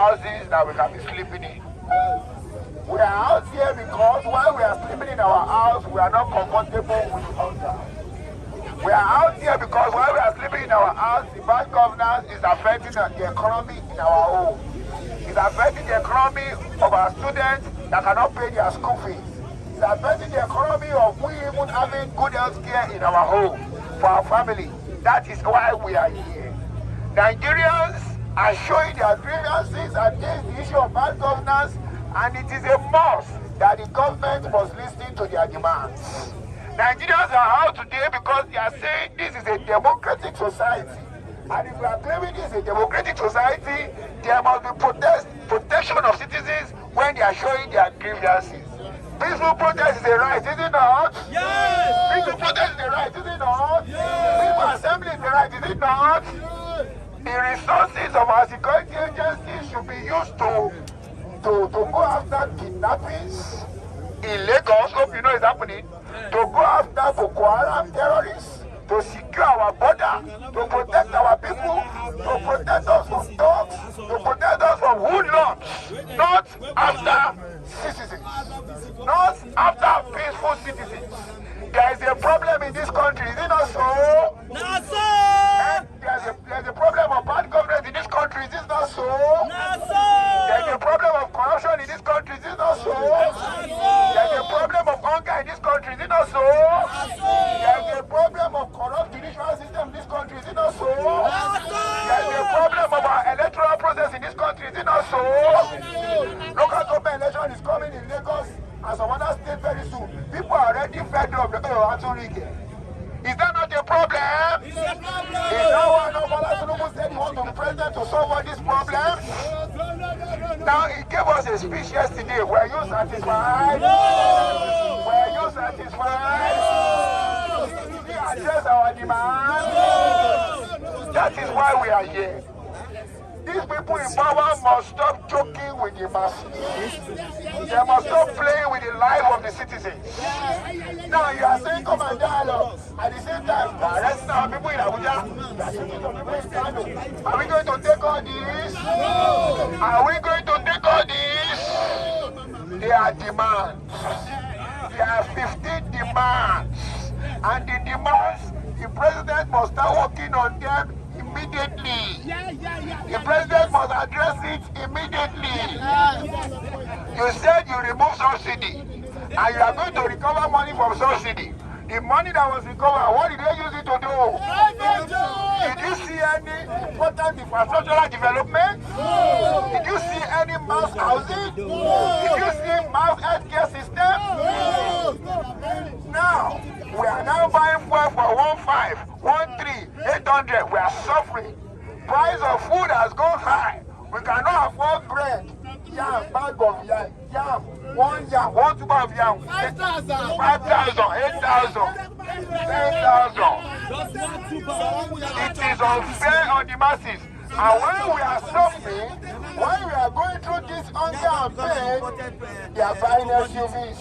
houses that we can be sleeping in. We are out here because while we are sleeping in our house, we are not comfortable with hunger. We are out here because while we are sleeping in our house, the bad governance is affecting the economy in our home. It's affecting the economy of our students that cannot pay their school fees. It's affecting the economy of we even having good health care in our home for our family. That is why we are here. Nigerians are showing their grievances against the issue of bad governance, and it is a must that the government must listen to their demands. Nigerians are out today because they are saying this is a democratic society. And if we are claiming this is a democratic society, there must be protection of citizens when they are showing their grievances. Peaceful protest is a right, is it not? Yes! Peaceful protest is a right, is it not? Yes! Peaceful assembly is a right, is it not? Yes! The resources of our security agencies should be used to go after kidnappings in Lagos, hope you know it's happening, to go after Boko Haram terrorists, to secure our border, to protect our people, to protect us from dogs, to protect us from hoodlums, not after citizens, not after peaceful citizens. There is a problem in this country, is it not so? Not so! And there's a problem of bad governance in this country, is it not so? Not so! There's a problem of corruption in this country, is it not so? Not so! There's a problem of hunger in this country, is it not so? Not so! There's a problem of corrupt judicial system in this country, is it not so? Not so! There's a problem of our electoral process in this country, is it not so? Local government election is coming in Lagos and some other states very soon. People are already fed up. Is that not a problem? It's a problem. Is that why Bola Tinubu said he wants to be president to solve all these problems? Now he gave us a speech yesterday. Were you satisfied? No. Were you satisfied? No. Did he address our demands? No. That is why we are here. These people in power must stop joking with the masses. They must stop playing with the life of the citizens. Now you are saying come and dialogue. At the same time, arresting our people in Abuja. Are we going to take all this? Are we going to take all this? There are demands. There are 15 demands. And the demands, the president must start working on them immediately. The president must address it immediately. You said you remove subsidy and you are going to recover money from subsidy. The money that was recovered, what did they use it to do? Did you see any important infrastructural development? Did you see any mass housing? Did you see mass healthcare system? Now, we are now buying fuel for 1,500, 800. We are suffering. Price of food has gone high. We cannot afford bread. Yam, bag of yam, one tube of yam. 5,000, 8,000, 10,000. It is unfair on the masses. And when we are suffering, when we are going through this hunger and pain, they are buying SUVs.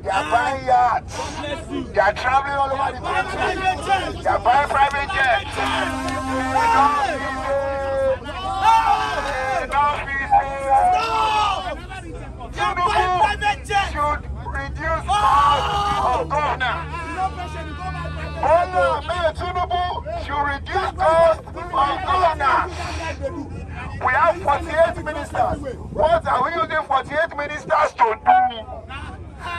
They are buying yachts. They are traveling all over the country. They are buying private jets. Tinubu should reduce cost of governance. Tinubu should reduce cost of governance. We have 48 ministers. What are we using 48 ministers to do?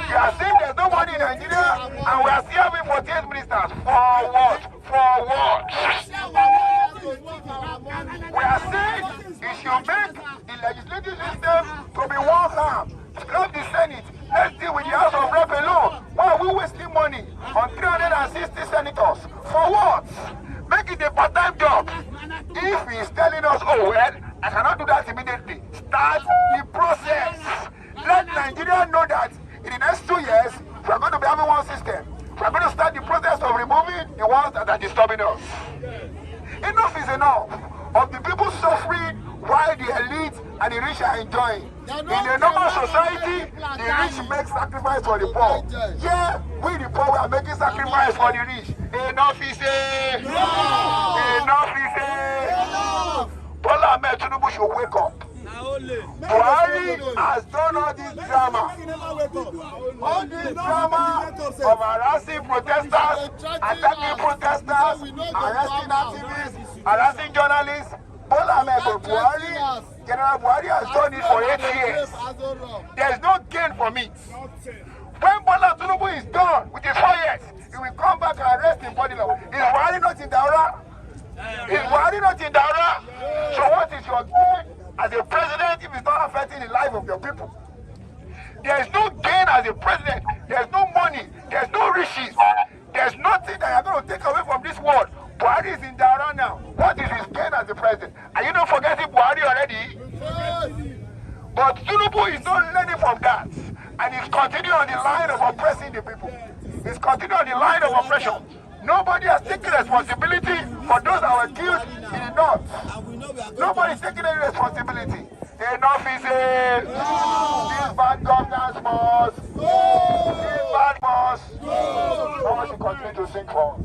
We are saying there's no money in Nigeria and we are still having 48 ministers. For what? For what? We are saying it should make the legislative system to be one arm. Scrap the Senate. Let's deal with the House of Rep alone. Why are we wasting money on 360 senators? For what? Make it a part-time job. If he is telling us, oh well, I cannot do that immediately, start the process. Let Nigeria know that in the next 2 years, we are going to be having one system. We are going to start the process of removing the ones that are disturbing us. Enough is enough of the people suffering while the elite and the rich are enjoying. In a normal society, the rich make sacrifice for the poor. Yeah, we the poor are making sacrifice for the rich. Enough is enough is Bola Tinubu should wake up. Buhari has done all this drama. All this drama of harassing protesters, attacking protesters, arresting activists, harassing journalists. Buhari, General Buhari has done it for 8 years. There is no gain from it. When Bola Tinubu is done with his 4 years, he will come back and arrest in body law. Is Buhari not in Daura? Is Buhari not in Daura? So what is your gain as a president if it's not affecting the life of your people? There is no gain as a president. There is no money. There is no riches. There is nothing that you are going to take away from this world. Buhari is in Daura now. What is his gain as a president? Are you not forgetting Buhari already? But Tinubu is not learning from that. And he's continuing on the line of oppressing the people. He's continuing on the line of oppression. Nobody has taken responsibility for those that were killed in the north. Nobody is taking any responsibility. Enough is it. This bad governance must. This bad must. I want to continue to sing for us.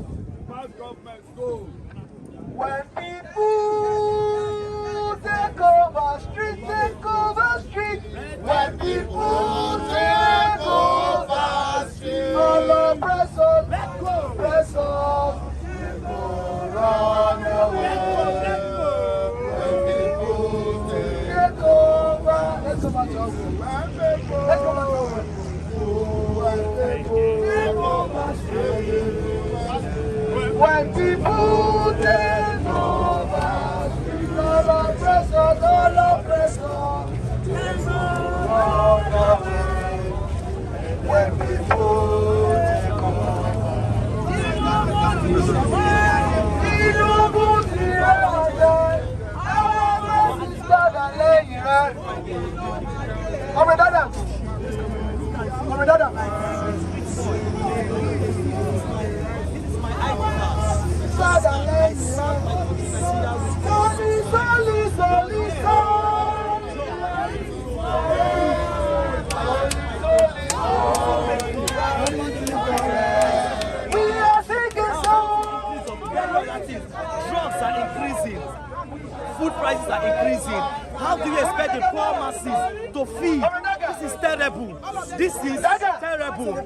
When people take over street, take over street. When people take over street, all oppressors, let go, oppressors, run away. When people take over, let's go back to us. Let's go back to us. When people take over, all oppressors, run away. When people take over, drugs are increasing, food prices are increasing. How do you expect the poor masses to feed? This is terrible. This is terrible.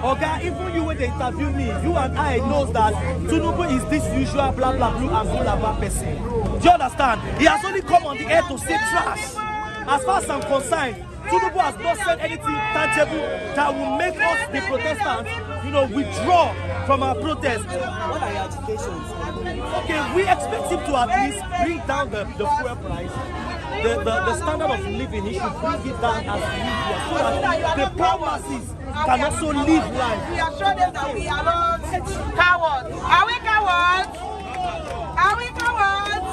Okay, even you when they interview me, you and I knows that Tinubu is this usual blah blah blue and blah blah person. Do you understand? He has only come on the air to say trash. As far as I'm concerned, Tinubu has not said anything tangible that will make us, the protestants, withdraw from our protest. What are your agitations? Okay, we expect him to at least bring down the fuel price. The standard of living, he should bring it down as usual so that the poor masses can also live life. We assure them that we are not cowards. Are we cowards? Are we cowards?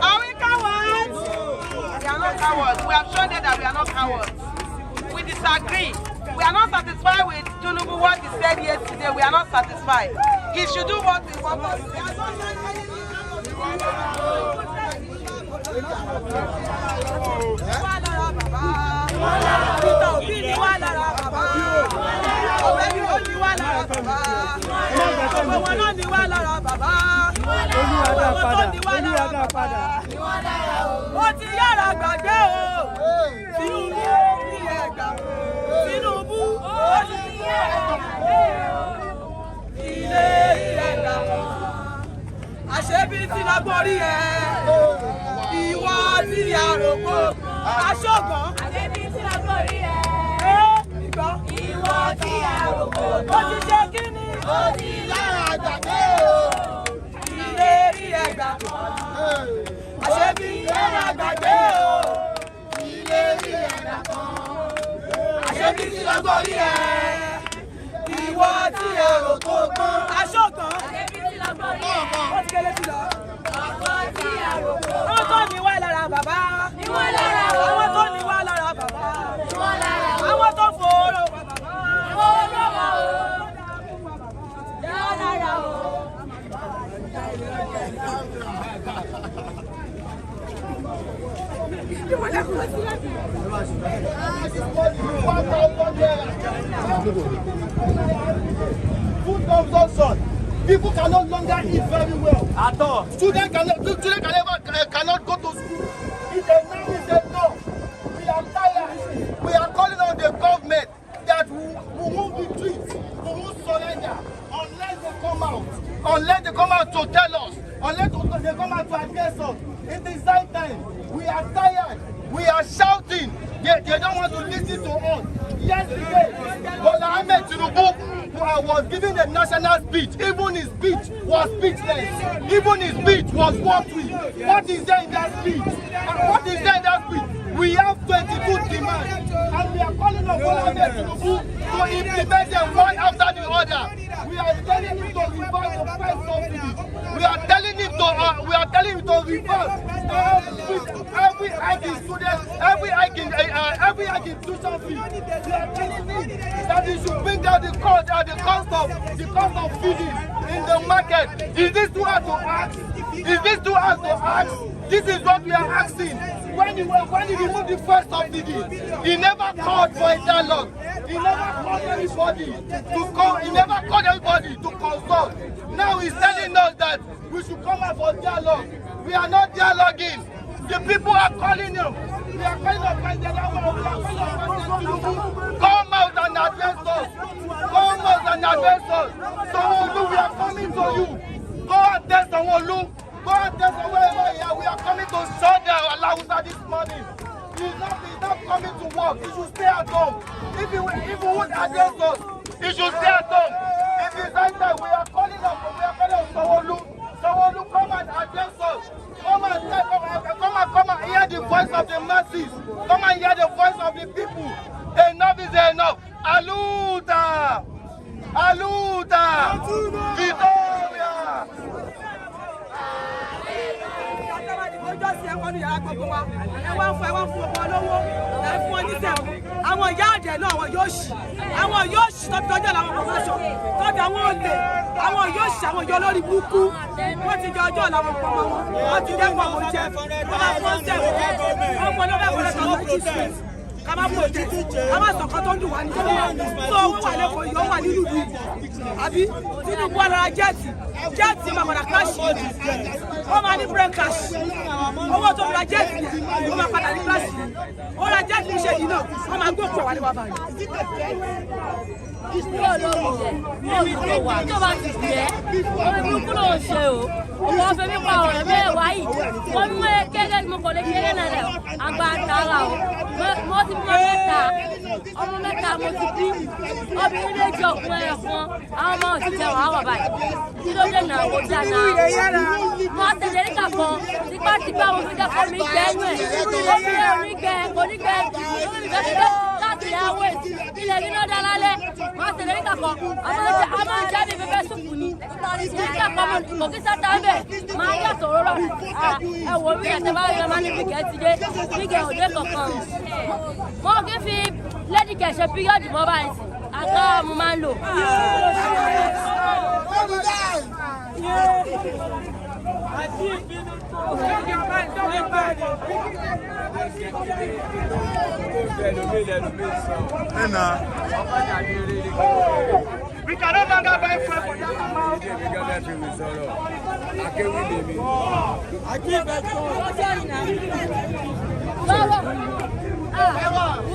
Are we cowards? We are not cowards. We have shown them that we are not cowards. We disagree. We are not satisfied with Tinubu, what he said yesterday. We are not satisfied. He should do what we want us to do. Àṣebí tí lágbórí ẹ̀ ìwọ tí àròkọ aṣọ́gbọ́n. Àṣebí tí lágbórí ẹ̀ ìgbọ́ ìwọ tí àròkọ. Ó ti ṣe kíni? Ó ti lára àgbàgbé o. Ilé rí ẹgbà kan. Àṣebí lára àgbàgbé o. Ilé rí ẹgbà kan. Àṣebí tí lágbórí ẹ̀ ìwọ tí àròkọ kan aṣọ́gbọ́n. Àṣebí tí lágbórí ẹ̀. Ó ti kéré sí lọ. Àwọn tó ní wá lára bàbá. Àwọn tó ní wá lára bàbá. Àwọn tó fòórò bàbá. consumption. People can no longer eat very well. At all. Children cannot go to school. It's enough. We are tired. We are calling on the government that we won't retreat, we won't surrender unless they come out. Unless they come out to tell us, unless they come out to address us. It is that time. We are tired. We are shouting. They don't want to listen to us. Yesterday, Bola Ahmed Tinubu was giving a national speech. Even his speech was speechless. Even his speech was watery. What is there in that speech? What is there in that speech? We have 22 demands, and we are calling on Bola Ahmed Tinubu to implement them one after the other. We are telling him to reverse the price subsidy. We are telling him to reverse every hike in students, every hike in tuition fee. We are telling him that he should bring down the cost of feeding in the market. Is this too hard to ask? Is this too hard to ask? This is what we are asking. When he removed the first subsidy, he never called for a dialogue. He never called everybody to consult. Now he's telling us that we should come out for dialogue. We are not dialoguing. The people are calling him. We are calling on President Tinubu. Come out and address us. Come out and address us. Sanwo-Olu, we are coming to you. Go and tell Sanwo-Olu. Go and tell wherever you are. We are coming to shut down Alausa this morning. He's not coming to work. He should stay at home. If he won't address us, he should stay at home. If it's like that, we are calling on Sanwo-Olu. Sanwo-Olu, come and address us. Come and hear the voice of the masses. Come and hear the voice of the people. Enough is enough. Aluta! Aluta! Victoria! Àwọn ìyá àjẹ́ náà àwọn yóò ṣì tọ́jú ọjọ́ làwọn profession tọ́jú àwọn olè àwọn yóò ṣì àwọn ìjọ lórí burúkú wọ́n ti jẹ ọjọ́ làwọn pọ̀mọ́ wọn wọ́n ti dẹ́kun àwọn jẹ wọ́n bá fọ́n sẹ́wọ̀n ọmọ náà bẹ́ẹ̀ fọ́n sẹ́wọ̀n méjì sùn ká má bò jẹ ká má sọ̀kan tó ń dùn wá ní jẹ́wọ́ tó owó wà lẹ́kọ̀ọ́ yìí ó wà nínú ìlú àbí Tinubu alára jẹ́ẹ̀tì máa padà káàṣì ó máa ní brain cash owó tó ra jẹ́ẹ̀tì ó máa padà ní káàṣì ó ra jẹ́ẹ̀tì iṣẹ́ yìí náà ó máa gbé òkú àwálé wá báyìí. Kúrò lóhùn yẹn, tó bá ti jẹ́, omi burúkú ló ń ṣe o. Wọ́n fẹ́ mi pa ọ̀rẹ́ mẹ́wàá yìí. Wọ́n mú kékeré mo kò lè kéré náà rẹ̀ àgbà àtàrà o. Mo ti mọ ọmọ mẹ́ta mo ti bí. Obìnrin lè jọ fún ẹ̀ fún àwọn ọmọ òṣìṣẹ́ wàá wọ̀ báyìí. Kí ló dé náà kó dá náà? Mo tẹ̀lé níkà kan, tipátipá mo fi jẹ́ kó mi gbẹ́ ẹnu ẹ̀. Obìnrin ò ní gbẹ, kò ní gbẹ, láti yàwó ilẹ̀ nínú ọ̀dà lálẹ́. Mo tẹ̀lé níkà kan, a máa ń jáde pẹpẹ súpù ni. Níkà kan kò kí sátá bẹ̀, máa ń yàtọ̀ rọ́rọ́. Ẹ wò mí ẹ̀tẹ̀ bá yẹ máa ní bíkẹ́ ti dé, bíkẹ́ òde kankan. Mo kí fi lẹ́dìkẹ̀ ṣe píríọ̀dù mọ́ báyìí sí, àtọ́ mo máa ń lò. We can no longer buy food for that amount.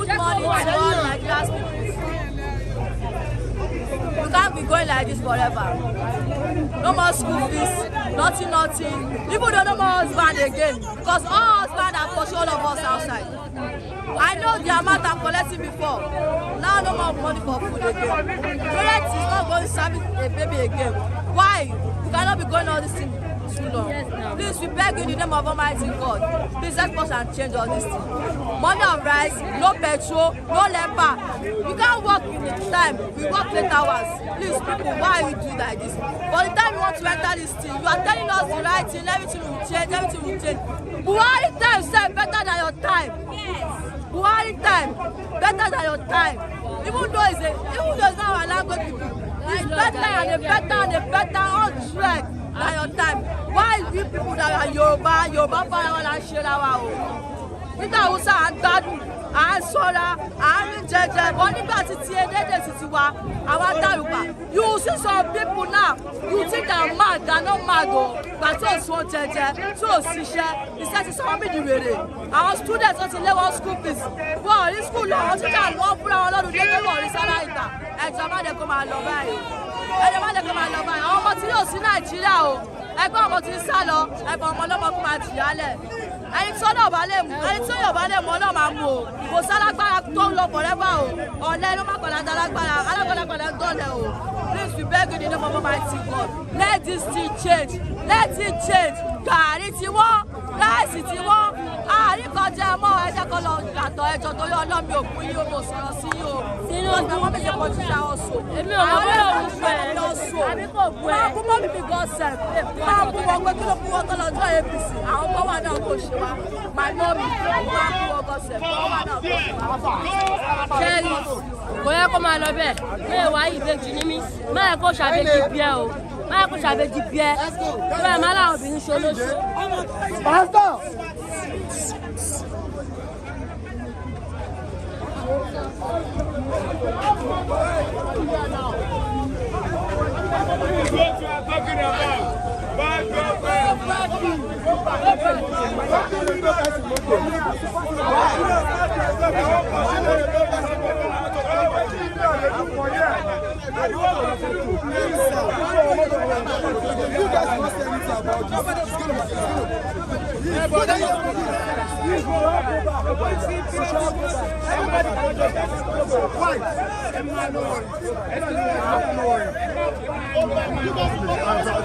Good morning to all Nigerian people. We can't be going like this forever. No more school fees, nothing. People don't know more husband again because all husband have pushed all of us outside. I know the amount I'm collecting before. Now no more money for food again. Parents is not going to service a baby again. Why? We cannot be going all this thing too long. Yes, no. Please, we beg you in the name of Almighty God. Please help us and change all this thing. Money on rice, no petrol, no lempa. We can't work in the time. We work late hours. Please, people, why you do like this? For the time you want to enter this thing, you are telling us the right thing, everything will change. Buhari time say better than your time. Yes. Buhari time better than your time. Even though it's not our language people, it's better and a better on track than your time. Why is we people that are Yoruba power and share our own? nígbà Hausa à ń gbádùn à ń ṣọ́ra à ń rí jẹjẹ bọ́ nígbà tí ti elédè sì ti wá àwa dárúkà. You see some people now you think they are mad, they are not mad o gbà tí ò sún jẹjẹ tí ò ṣiṣẹ́ iṣẹ́ ti sọ wọ́n bí di wèrè. Àwọn students wọ́n ti lé wọn school fees wọ́n ò rí school lọ àwọn tíjà wọ́n fúnra wọn lọ́dún dé lórí ọ̀rí sára ìgbà ẹ̀jọ̀ má dẹ̀ kó máa lọ báyìí ẹ̀jọ̀ má dẹ̀ kó máa lọ báyìí àwọn ọmọ tí yóò sí Nàìjíríà o ẹgbẹ́ ọmọ tí ń sá lọ ẹgbẹ́ ọmọ ọlọ́mọ kó máa jìyà lẹ̀ ẹni tí ó náà bá lè mú ẹni tí ó yọ̀ bá lè mú ọ náà máa mú o kò sálágbára tó ń lọ forever o ọ̀lẹ́ ló má padà dá lágbára alágbára padà ń dọ̀lẹ̀ o. Please we beg you in the name of Almighty God let this thing change let it change. Gàrí ti wọ́n ráìsì ti wọ́n àríkọjá mọ́ ẹjẹ́ kan lọ yàtọ̀ ẹjọ́ torí ọlọ́mi òkú yìí ó mọ̀ sọ̀rọ̀ sí yìí o. Sínú ọgbà wọn bèèrè pọ̀ jíjà ọ̀sọ̀. Èmi ò mọ̀ bẹ́ẹ̀ òun fẹ́ àbí kò bu ẹ̀. Máa bú mọ́ bíbí God sef. Máa bú wọn pé kí ló fún wọn tó lọ́jọ́ APC. Àwọn kan wà náà kò ṣe wá. My mommy máa bú wọn God sef. Wọ́n wà náà kò ṣe wá. Kẹ́rì kò yẹ kó máa lọ bẹ́ẹ̀. Bẹ́ẹ̀ wá ìbejì ní mí. Má yẹ kó ṣàbẹ̀jì bíẹ́ o. Má yẹ kó ṣàbẹ̀jì bíẹ́. Bẹ́ẹ̀ má láwọn obìnrin ṣe olóṣù. Pásítọ̀.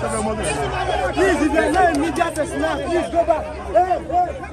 Please, if you're not a media personnel, please go back.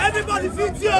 Everybody feeds you.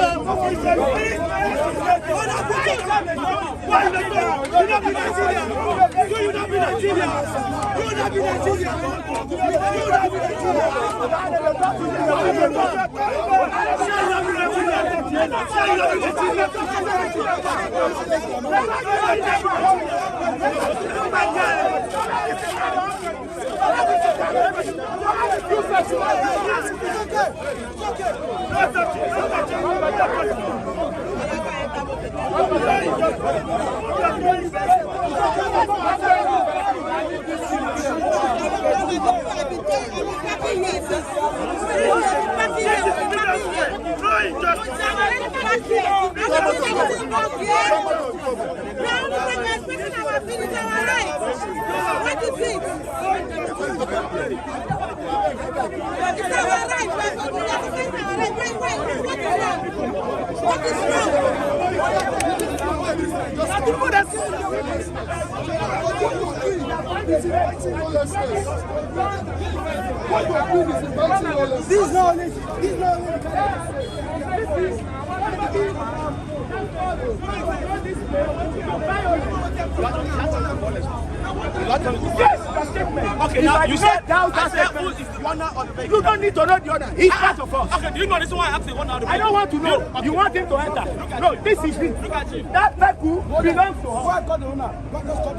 Yes, the statement. Okay, now you said that statement. Who is the owner of the vehicle? You don't need to know the owner. He's part of us. Okay, do you know this is why I asked the owner of the vehicle? I don't want to know. Okay. You want him to enter. No, this is it. Look at him. That vehicle belongs to us.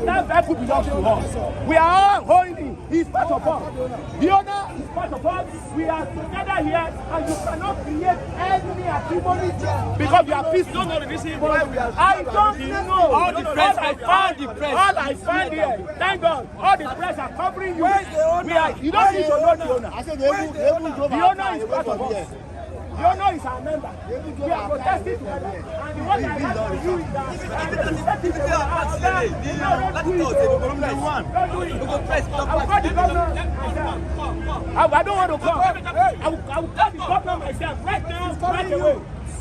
That vehicle belongs to us. We are all holding him. He's part of us. The owner is part of us. We are together here, and you cannot create any acrimony because we are peaceful. You don't know the reason why we are. I don't know. All the press, I found the press. All I find here, thank God, all the press are covering you. Where's the owner? You don't need to know the owner. I said the owner is part of us. The owner is our member. We are protesting together. And the one I have to do is I don't want to come. I will call the governor myself right now, right away.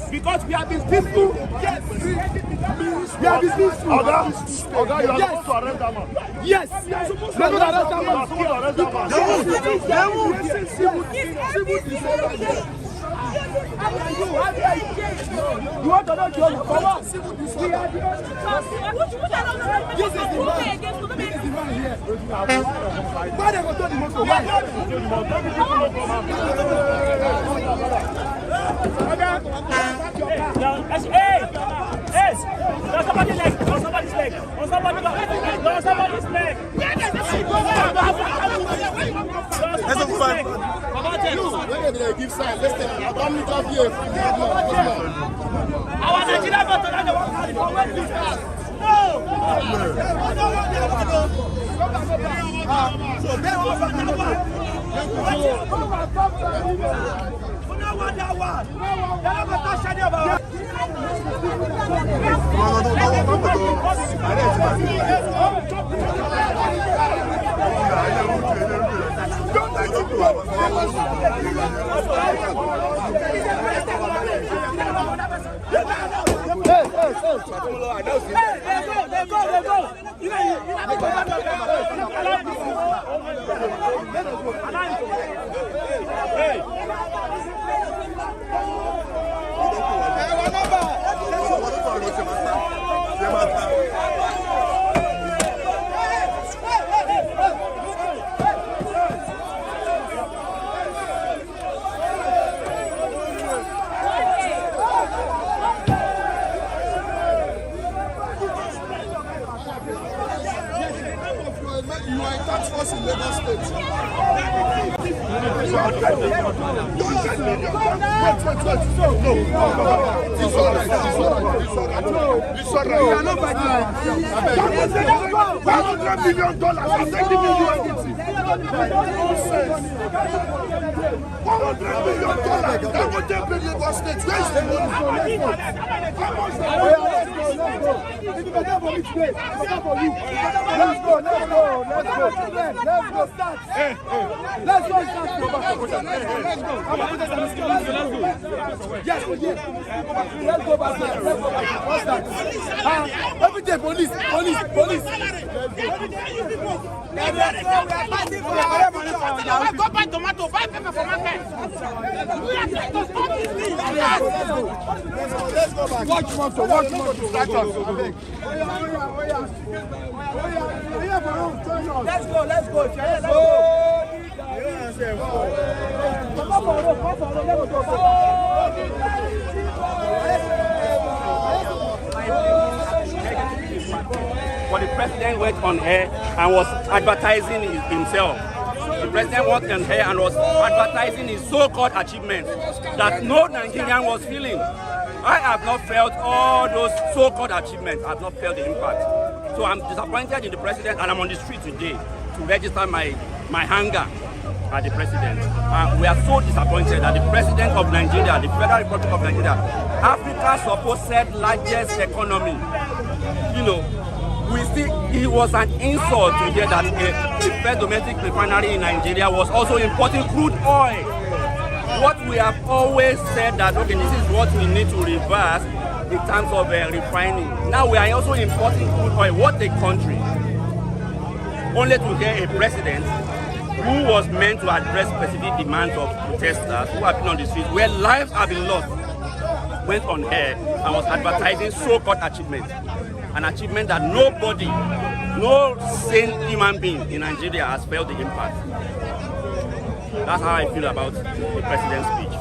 Because we have been peaceful. Yes. We have been peaceful. Oga, you are supposed to arrest that man. Yes. You are supposed to arrest that man. You want to know the owner? For what? This is the man here. Why they go to the motor? Why? Hey! There's somebody's leg! There's somebody's leg! There's somebody's leg! There's somebody's leg! Give sign. Listen, I don't need to here. Our Nigerian government You are in tax force in Lagos State. $100 million. Every day, police. Go buy tomato, buy pepper for market. Watch motor. Let's go. But the president went on air and was advertising himself. The president went on air and was advertising his so-called achievements that no Nigerian was feeling. I have not felt all those so-called achievements. I have not felt the impact. So I'm disappointed in the president, and I'm on the street today to register my anger at the president. We are so disappointed that the president of Nigeria, the Federal Republic of Nigeria, Africa's supposed largest economy, it was an insult to hear that the first domestic refinery in Nigeria was also importing crude oil. What we have always said that, okay, this is what we need to reverse in terms of refining. Now we are also importing crude oil. What a country. Only to hear a president who was meant to address specific demands of protesters who have been on the streets, where lives have been lost, went on air and was advertising so-called achievements. An achievement that nobody No sane human being in Nigeria has felt the impact. That's how I feel about the president's speech.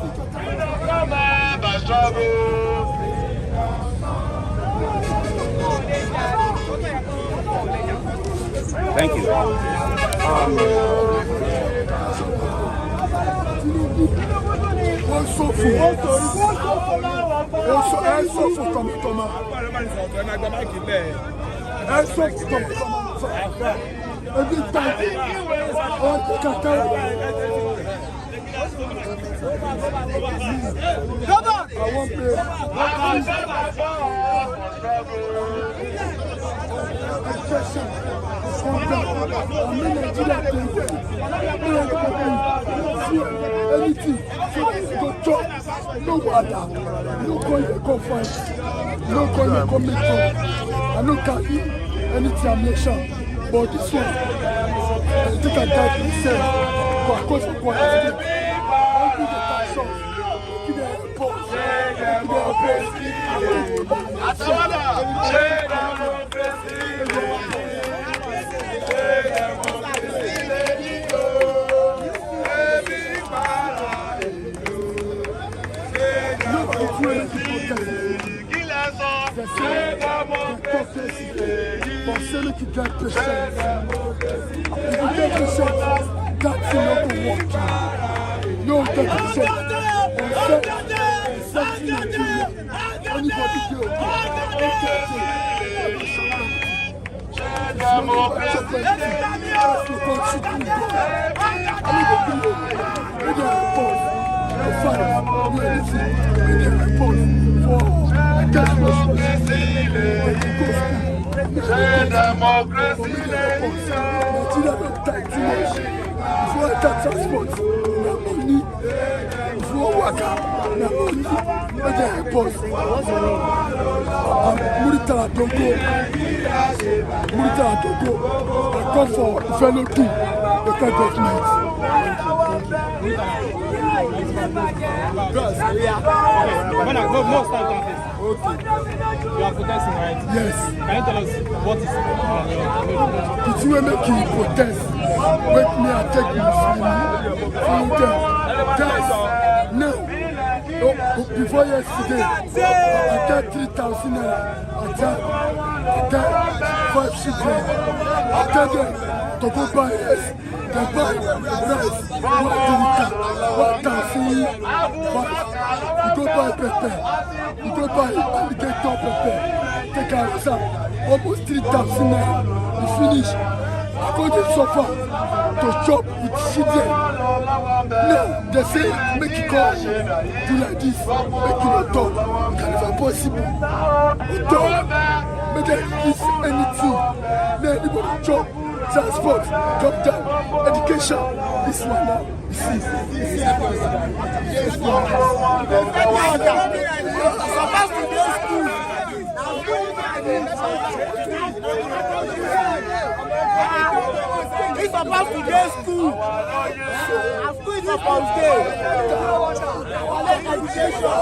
Thank you. Anything, go talk, no water, no going to go fight, no going to come make talk, I no carry any damnation, but this one, I think I died myself, but I cause for quality. I'll do the passion, give me a pause, pour celui qui doit pécher. If you get patient, that's not the work. No get patient. Anybody do it. I come for fellow two, the government. Okay. You are protesting, right? Yes. Can you tell us what is the two way make you protest? Make me attack my family. Guys, now, before yesterday, I got 3,000 naira. I got 5 children. I tell them to go buy rice. They buy rice. What you go buy pepper. You go buy alligator pepper. Take a almost 3,000 naira. You finish. I go to suffer to chop with children. Now they say make it go do like this, make it not talk. It's never possible. You talk, make them give anything. Let anybody chop, transport, drop down, education. This one now, you see. This one. Supposed to be school. It's supposed to be school. Our school is supposed to be. Education.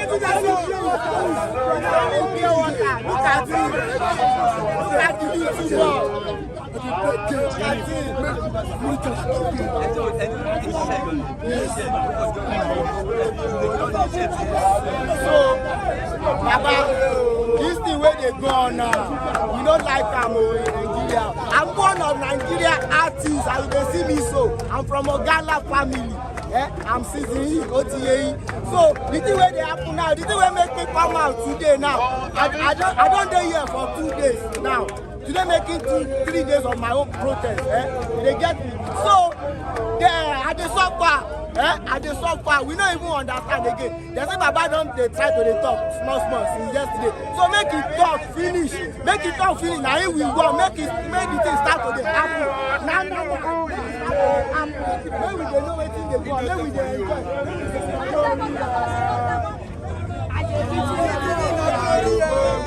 Look at it. Look at the YouTuber. So, Baba, this thing where they go on now, we don't like them in Nigeria. I'm one of Nigeria artists, as they see me so. I'm from Ogala family. I'm seasoning OTA. So the thing where they happen now, the thing where make me come out today now. I don't dey here for 2 days now. Today making 3 days of my own protest. They get me. So at the suffer. At the suffer, we don't even understand again. They say Baba don't they try to talk small since yesterday. So make it talk finish. Make it talk finish. Now here we go. Make the thing start to the happen. Now. Maybe they know what thing they go. Maybe they enjoy.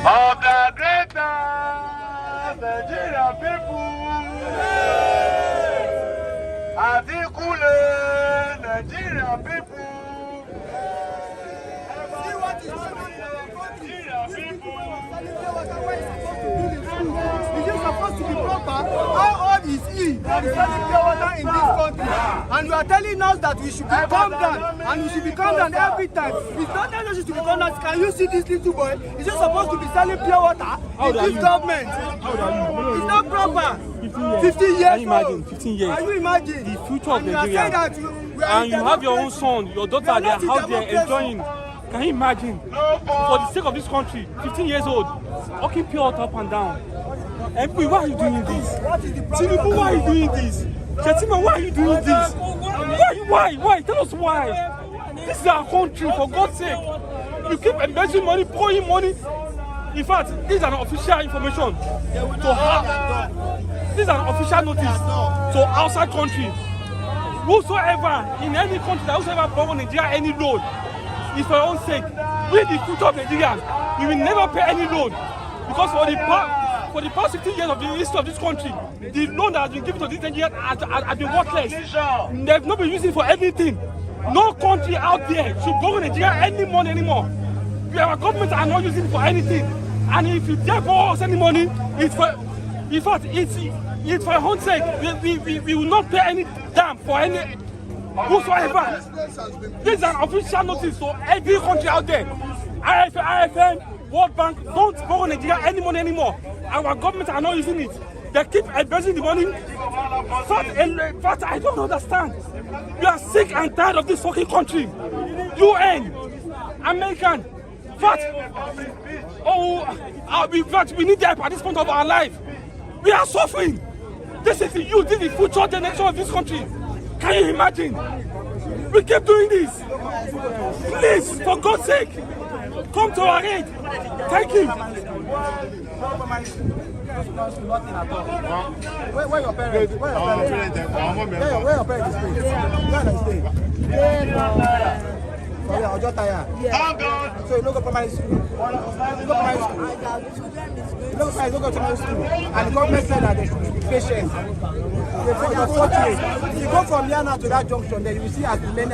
Of the greater Nigerian people, Adikule Nigerian people, see what is happening in our country. Nigerian people. to be proper, how old is he that is selling pure water in this country? And you are telling us that we should be calm down, and we should be calm down every time. It's not necessary to be calm down. Can you see this little boy? Is he supposed to be selling pure water in this government? It's not proper. 15 years. Can you imagine? 15 years. Can you imagine? The future of Nigeria. And you have your own son, your daughter, they are out there enjoying. Can you imagine? For the sake of this country, 15 years old, walking pure water up and down. MP, why are you doing this? Tinubu, why are you doing this? Shetima, why are you doing this? Why? Tell us why. This is our country, for God's sake. You keep investing money, pouring money. In fact, this is an official information to have. This is an official notice to outside country. Whosoever in any country that whosoever borrow Nigeria any loan is for your own sake. We the future of Nigeria, we will never pay any loan because for the past 15 years of the history of this country, the loan that has been given to this Nigeria has been worthless. They've not been using for anything. No country out there should borrow Nigeria any money anymore. Our governments are not using it for anything. And if you dare borrow us any money, it's for, in fact, it's for your own sake. We will not pay any damn for any whosoever. This is an official notice to every country out there. IFM, World Bank, don't borrow Nigeria any money anymore. Our governments are not using it. They keep investing the money. In fact, I don't understand. We are sick and tired of this fucking country. UN, American, fact, we need help at this point of our life. We are suffering. This is the youth, this is the future generation of this country. Can you imagine? We keep doing this. Please, for God's sake, come to our aid. Thank you. Where your parents? Where your parents stay? Where they stay? Sorry, I'm just tired. Yeah. So you don't go primary school. You go primary school. You don't go primary school. And the government said that they should be patient. You're fortunate. If you go from here now to that junction, there you will see as many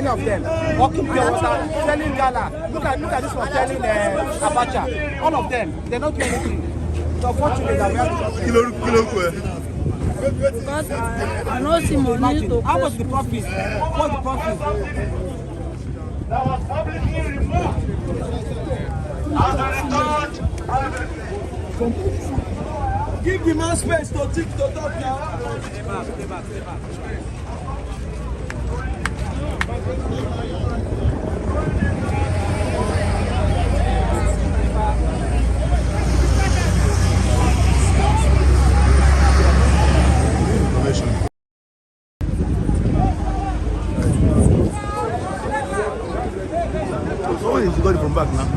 of them walking pure water, selling gala. Look at this one selling abacha. All of them, they're not doing anything. So fortunate that we have to. Because I know some money to. How much the profit? What's the profit? That was publicly removed. Give the man space to talk now. You got it from back now.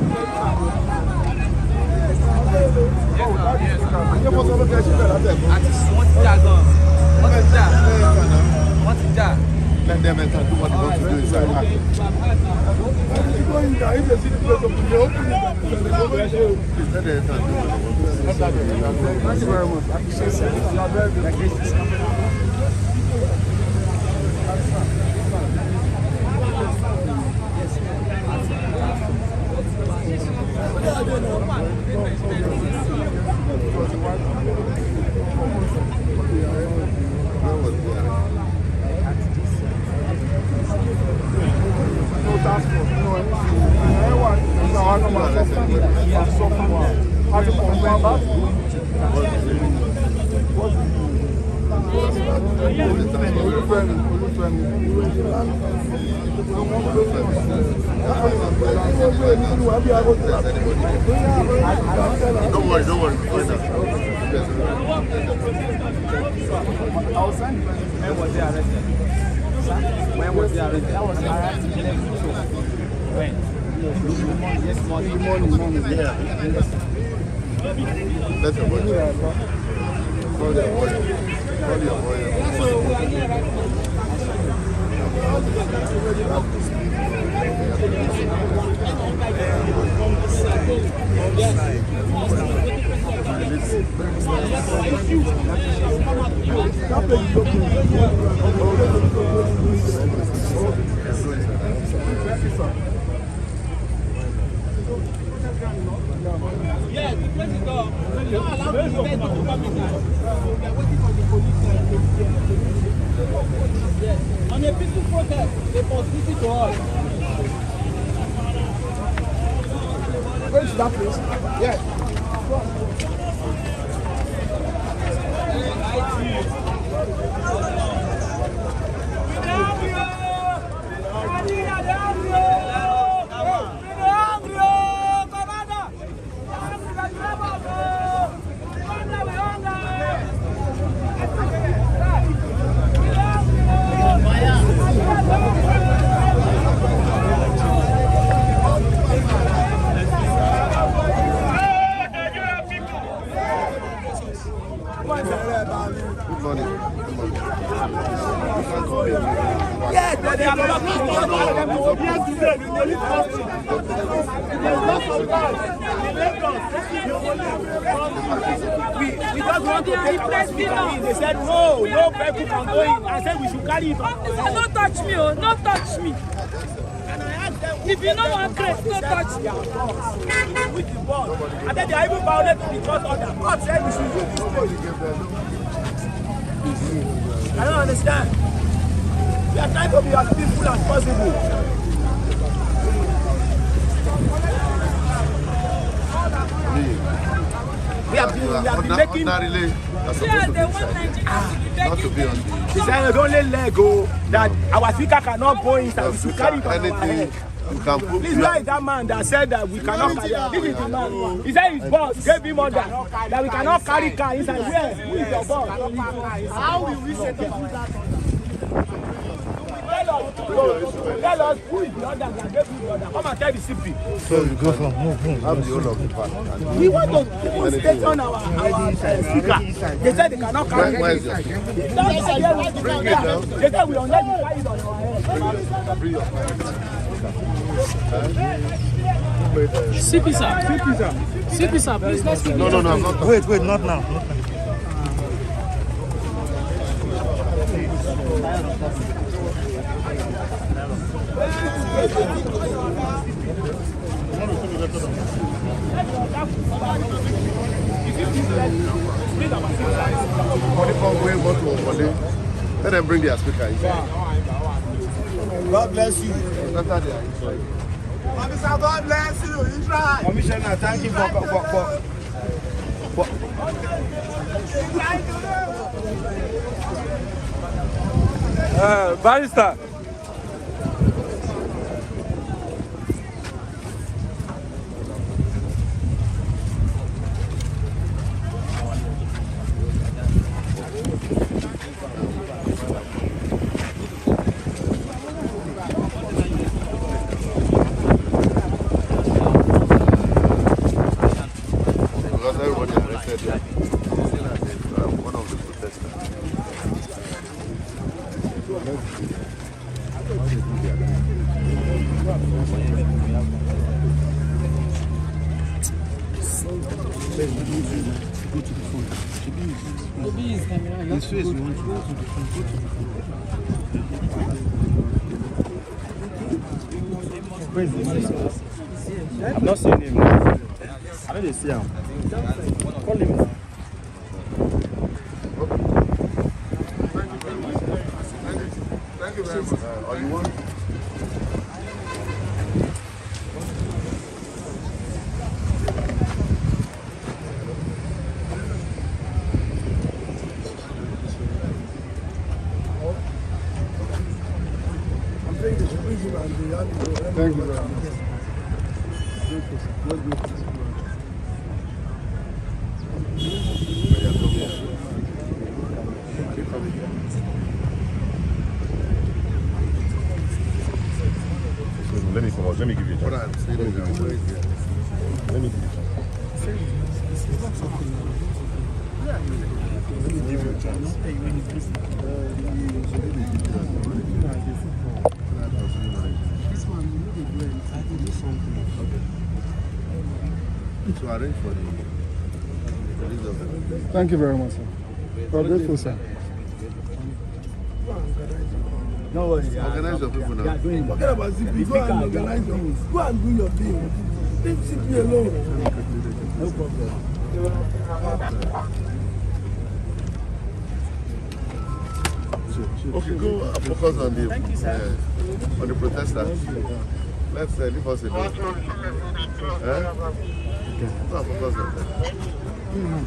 Let them enter and do what they want to do inside. Thank you very much. Don't worry. When was he arrested? When was he arrested? That was arrested. When? Yes, morning. Yeah. Let your boy. Call your boy. Yes, the place is gone. You are allowed to stay to come in now. We are waiting for the police Yes. On a peaceful protest, they must listen to us. Going to that place? Yes. Yes, they are not we just want to take our speaker in. They said no people can go in. I said we should carry it on. Don't touch me, oh, don't touch me. If you know one place, don't touch me. With the ball. And then they are even violent to the court order. God said we should use this place. I don't understand. We are trying to be as peaceful as possible. We have been making... Not to be on the... He said only Lego that our speaker cannot go inside. We should carry it on our head. Please, where is that man that said that we cannot carry? This is the man. He said his boss gave him order that we cannot carry car inside. Where? Who is your boss? How will we set up that? Tell us who is the order that gave you the order. Come and tell the CP. So you go from move. I'm the owner of the park. We want to station our speaker. They said they cannot carry. Where is your speaker? They said we are not carry it on our head. CP sir, please let's speak. No, I'm not. Wait, not now. Let them bring their speaker in. God bless you. Officer, God bless you. You try. Commissioner, thank you for Barrister. Because everybody arrested them. One of the protesters. His face, you want to go to the front. Where is the man? I've not seen him. I don't see him. Call him. Thank you very much. All you want? Thank you very much. Let me come out. Let me give you a chance. Let me give you a chance. Let me give you a chance. Let me give you a chance. To arrange for the release of them. Thank you very much, sir. We're grateful, sir. No worries. Organize your people now. Forget about ZP. Go and organize your thing. Go and do your thing. Leave me alone. No problem. Okay, go focus on the protesters. Let's leave us alone. Go focus on them.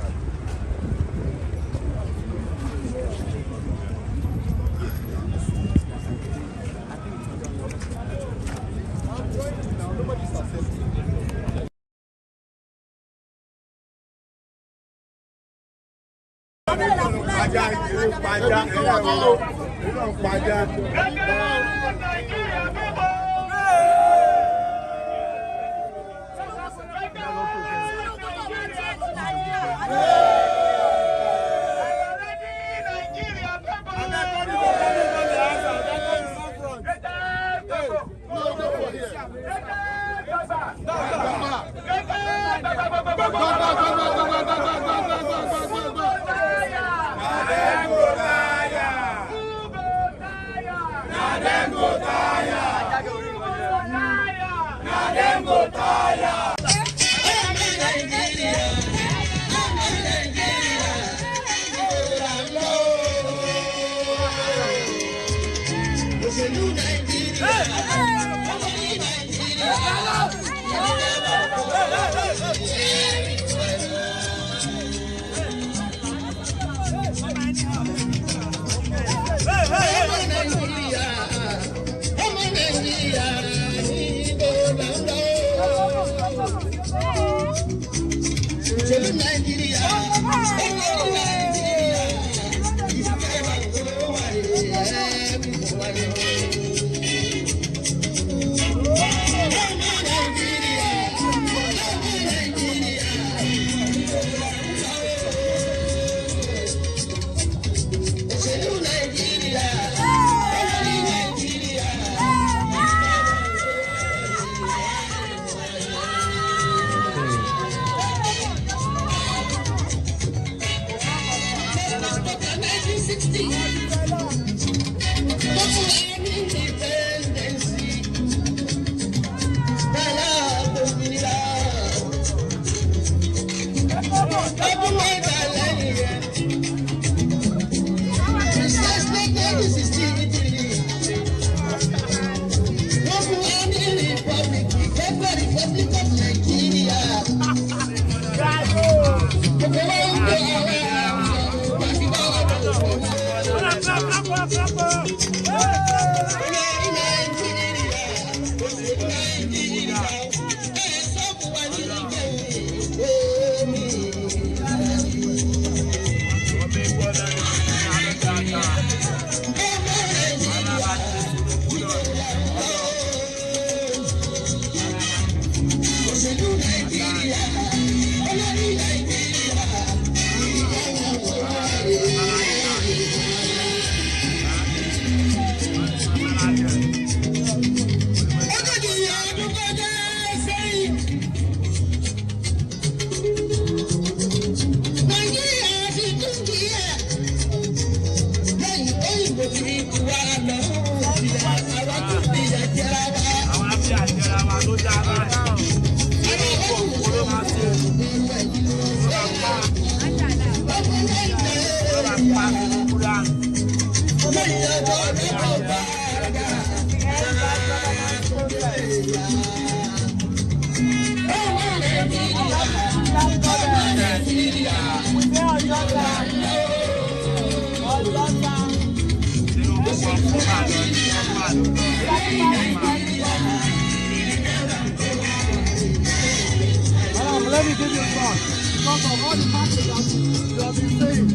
Let me give you a song. Because of all the matches you have been saying.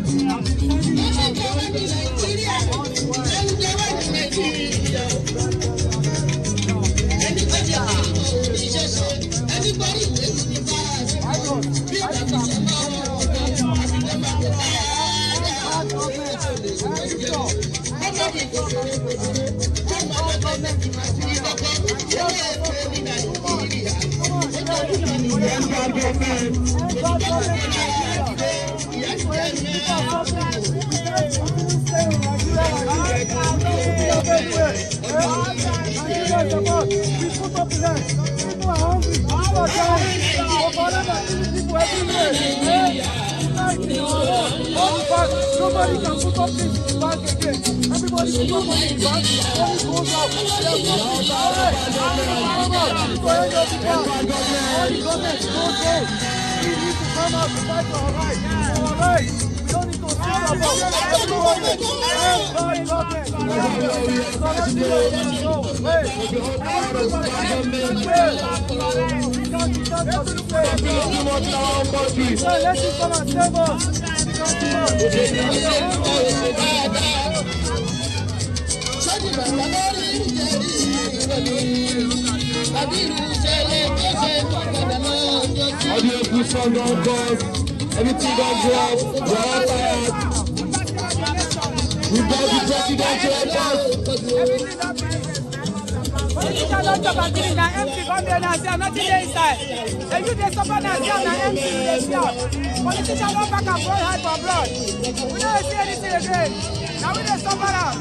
Nobody can put up this back again. Everybody put up this back. When it goes out, they are not we need to come out to fight for our rights. For our rights. We don't need to sit about let him come and save us. Everything got dropped, we're all tired. We got the presidential pass. Politicians don't talk about giving an empty gun there and say nothing there inside. The youth they suffer and say an empty they shout. Politicians don't back and go hard for blood. We don't see anything again. Now we just suffer now.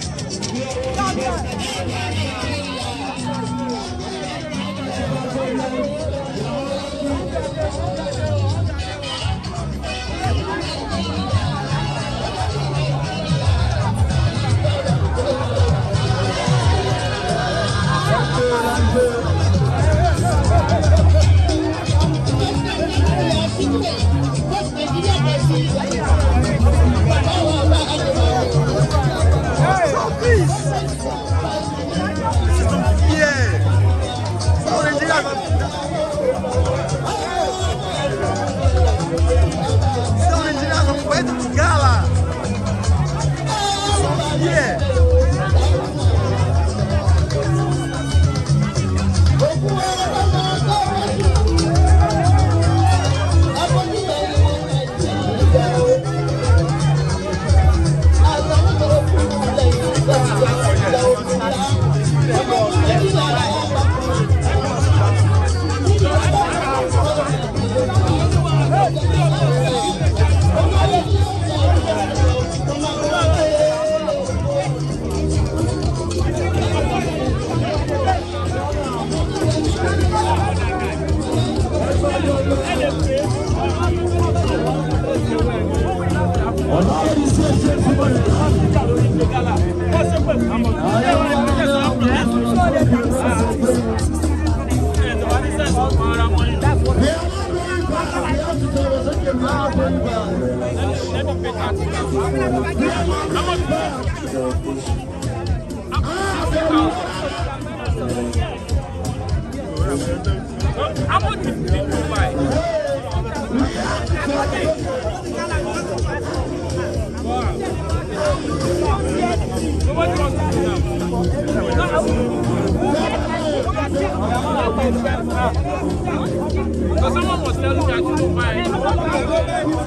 Someone was telling me I should buy it.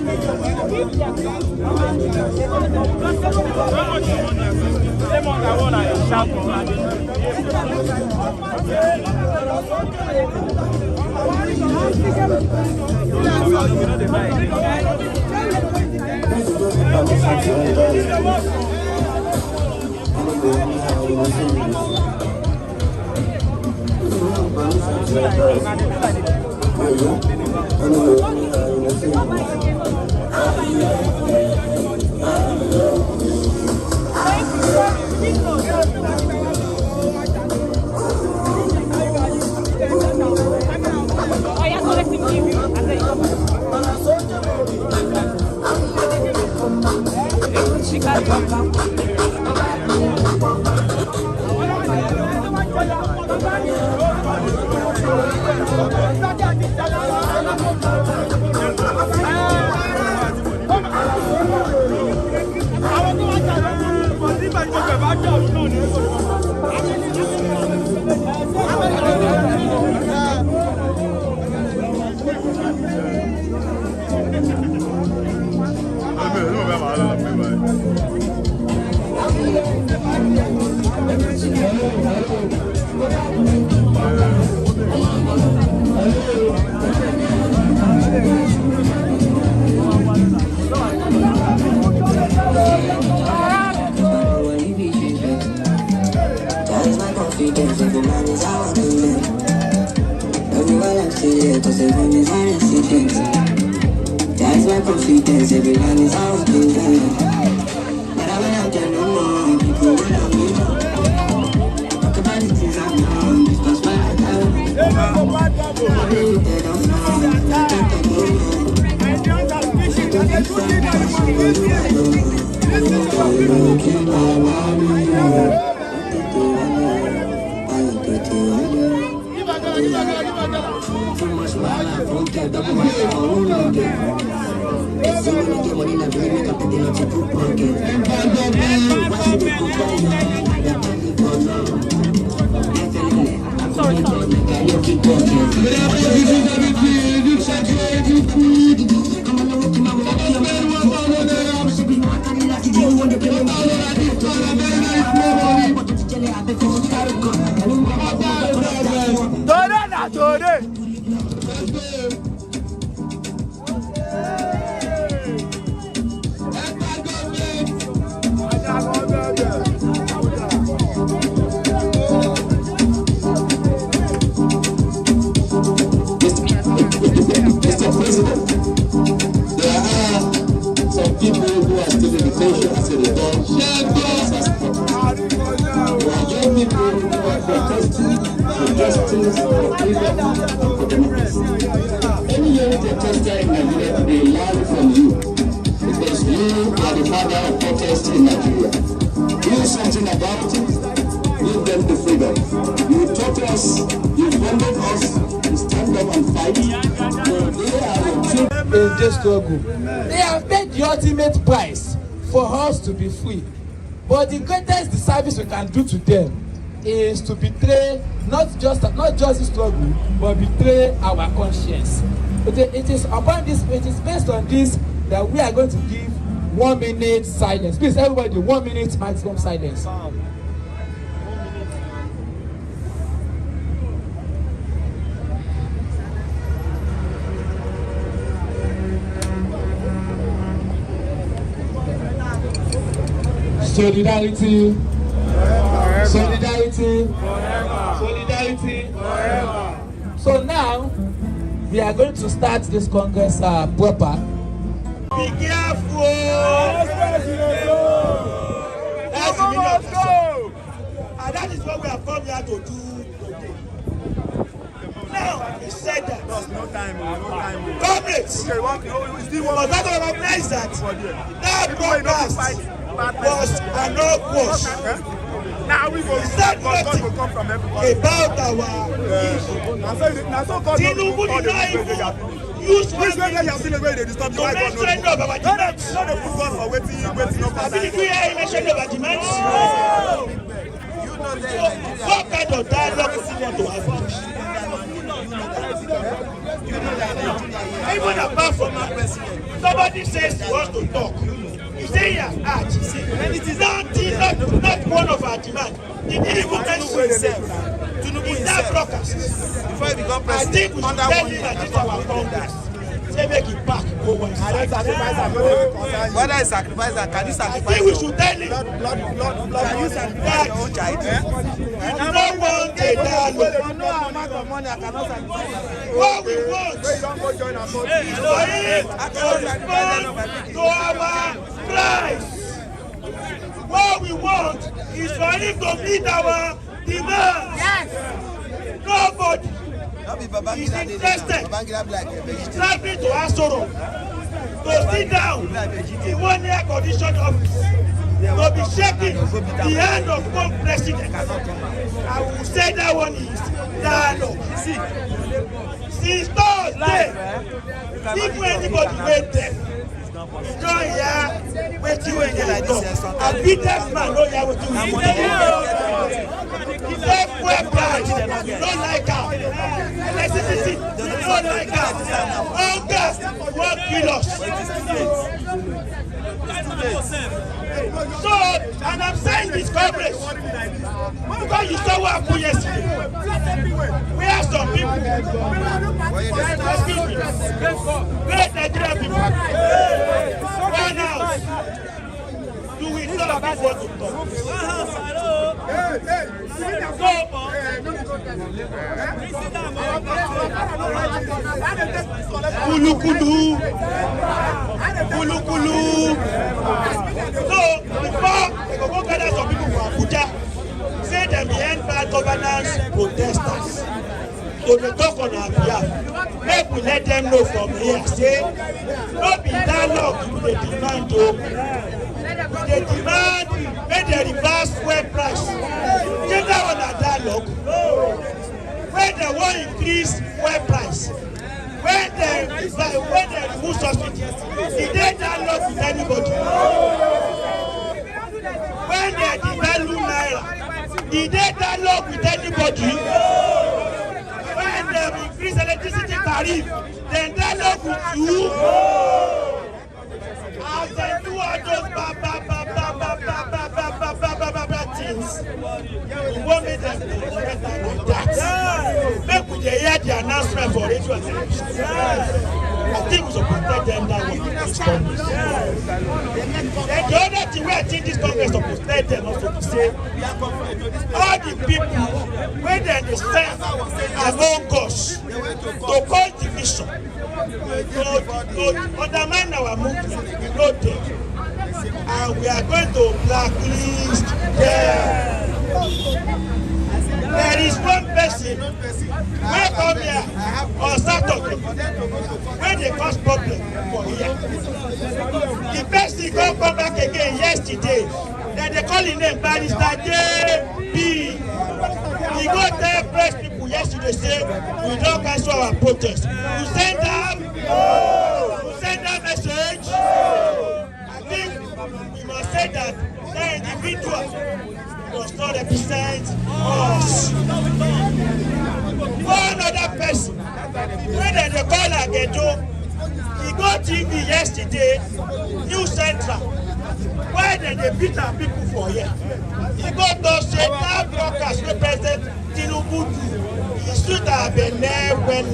Àwọn tó wá jà lọ́wọ́ ní ìbàdí gbogbo ẹ̀ bá jà òun náà ní. there, cause everyone is a resident. That's my confidence, everyone is out there. But I went out there no more, people will love me more. Talk about the things I've done, because my heart I really dead off now, I can't take no more. Any young protester in Nigeria today learn from you, because you are the father of protest in Nigeria. Do something about it. Give them the freedom. You taught us, you funded us to stand up and fight. In this struggle, they have paid the ultimate price for us to be free. But the greatest disservice we can do to them is to betray not just the struggle, but betray our conscience. It is upon this, it is based on this that we are going to give 1 minute silence. Please, everybody, 1 minute maximum silence. Solidarity. Solidarity. Solidarity. So now we are going to start this Congress proper. Be careful. Let's go. And that is what we have come here to do today. Now, he said that. No time. Comrades, but that will recognize that that broadcast was an outpost. Now we go start nothing about our Tinubu did not even use one minute to mention of our demands. I believe we are mentioning of our demands. What kind of dialogue is he want to have? Even apart from that, somebody says he wants to talk. You say he has asked, and it is not one of our demands. He didn't even mention himself. In that broadcast, I think we should tell him that this is our Congress. Say make it back, go one side. Whether it's sacrifice, can you sacrifice? I think we should tell him that you sacrifice your own child. We do not want a dialogue. No amount of money I cannot sacrifice. What we want is for him to respond to our price. What we want is for him to meet our demands. Yes. Nobody is interested traveling to Asoro to sit down in one air conditioned office to be shaking the hand of one president. I will say that one is dialogue. Since Thursday, if anybody wait there, you don't hear what you ain't like this. I beat that man, no hear what you Left price, you don't like her. Electricity, you don't like her. Hunger, won't kill us. So, and I'm saying this coverage because you saw what happened yesterday. We have some people, excuse me, great Nigerian people, one house. Do we talk about what to talk? Kulu. So before they go gather some people for Abuja, say them the end bad governance protesters. So they talk on our behalf. Make we let them know from here. Say, no be dialogue we dey demand o. We dey demand make they reverse fuel price. Take that one na dialogue. When they wan increase fuel price, when they remove subsidy, e dey dialogue with anybody. When they devalue naira, e dey dialogue with anybody. When they increase electricity tariff, then dialogue with you. As they do all those things, we won't make them like that. Make we hear the announcement for radio and television. I think we should protect them that way in this Congress. Then the other thing where I think this Congress should protect them also to say, all the people when they stand among us to cause division, to undermine our movement, no them. And we are going to blacklist them. There is one person wey come here on Saturday when they cause problem for here. The person come back again yesterday. Then they call him name Barrister J.B. He go tell press people yesterday say we don't cancel our protest. You send them? You send that message? I think we must say that the individual does not represent us. One other person, when they call Agedo, he go TV yesterday, New Central, why they beat our people for here. He go to say that broadcast represent Tinubu. He should have been there when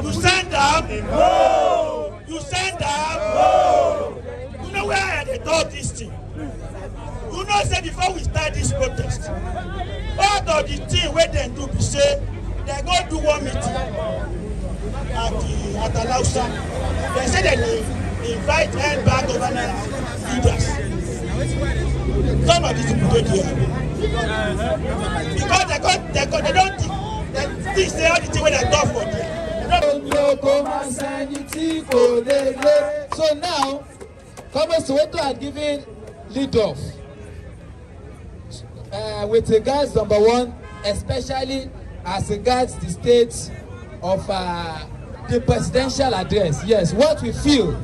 you send them? No. You send them? No. You know where they thought this thing? You know, say before we start this protest, part of the thing where they do be say they go do one meeting at Alausa. They say that they invite end bad governance leaders. Some of these people don't hear because they don't think say all the thing where they talk for them. So now, Commerce Soweto are giving lead off. With regards number one, especially as regards the state of the presidential address. Yes, what we feel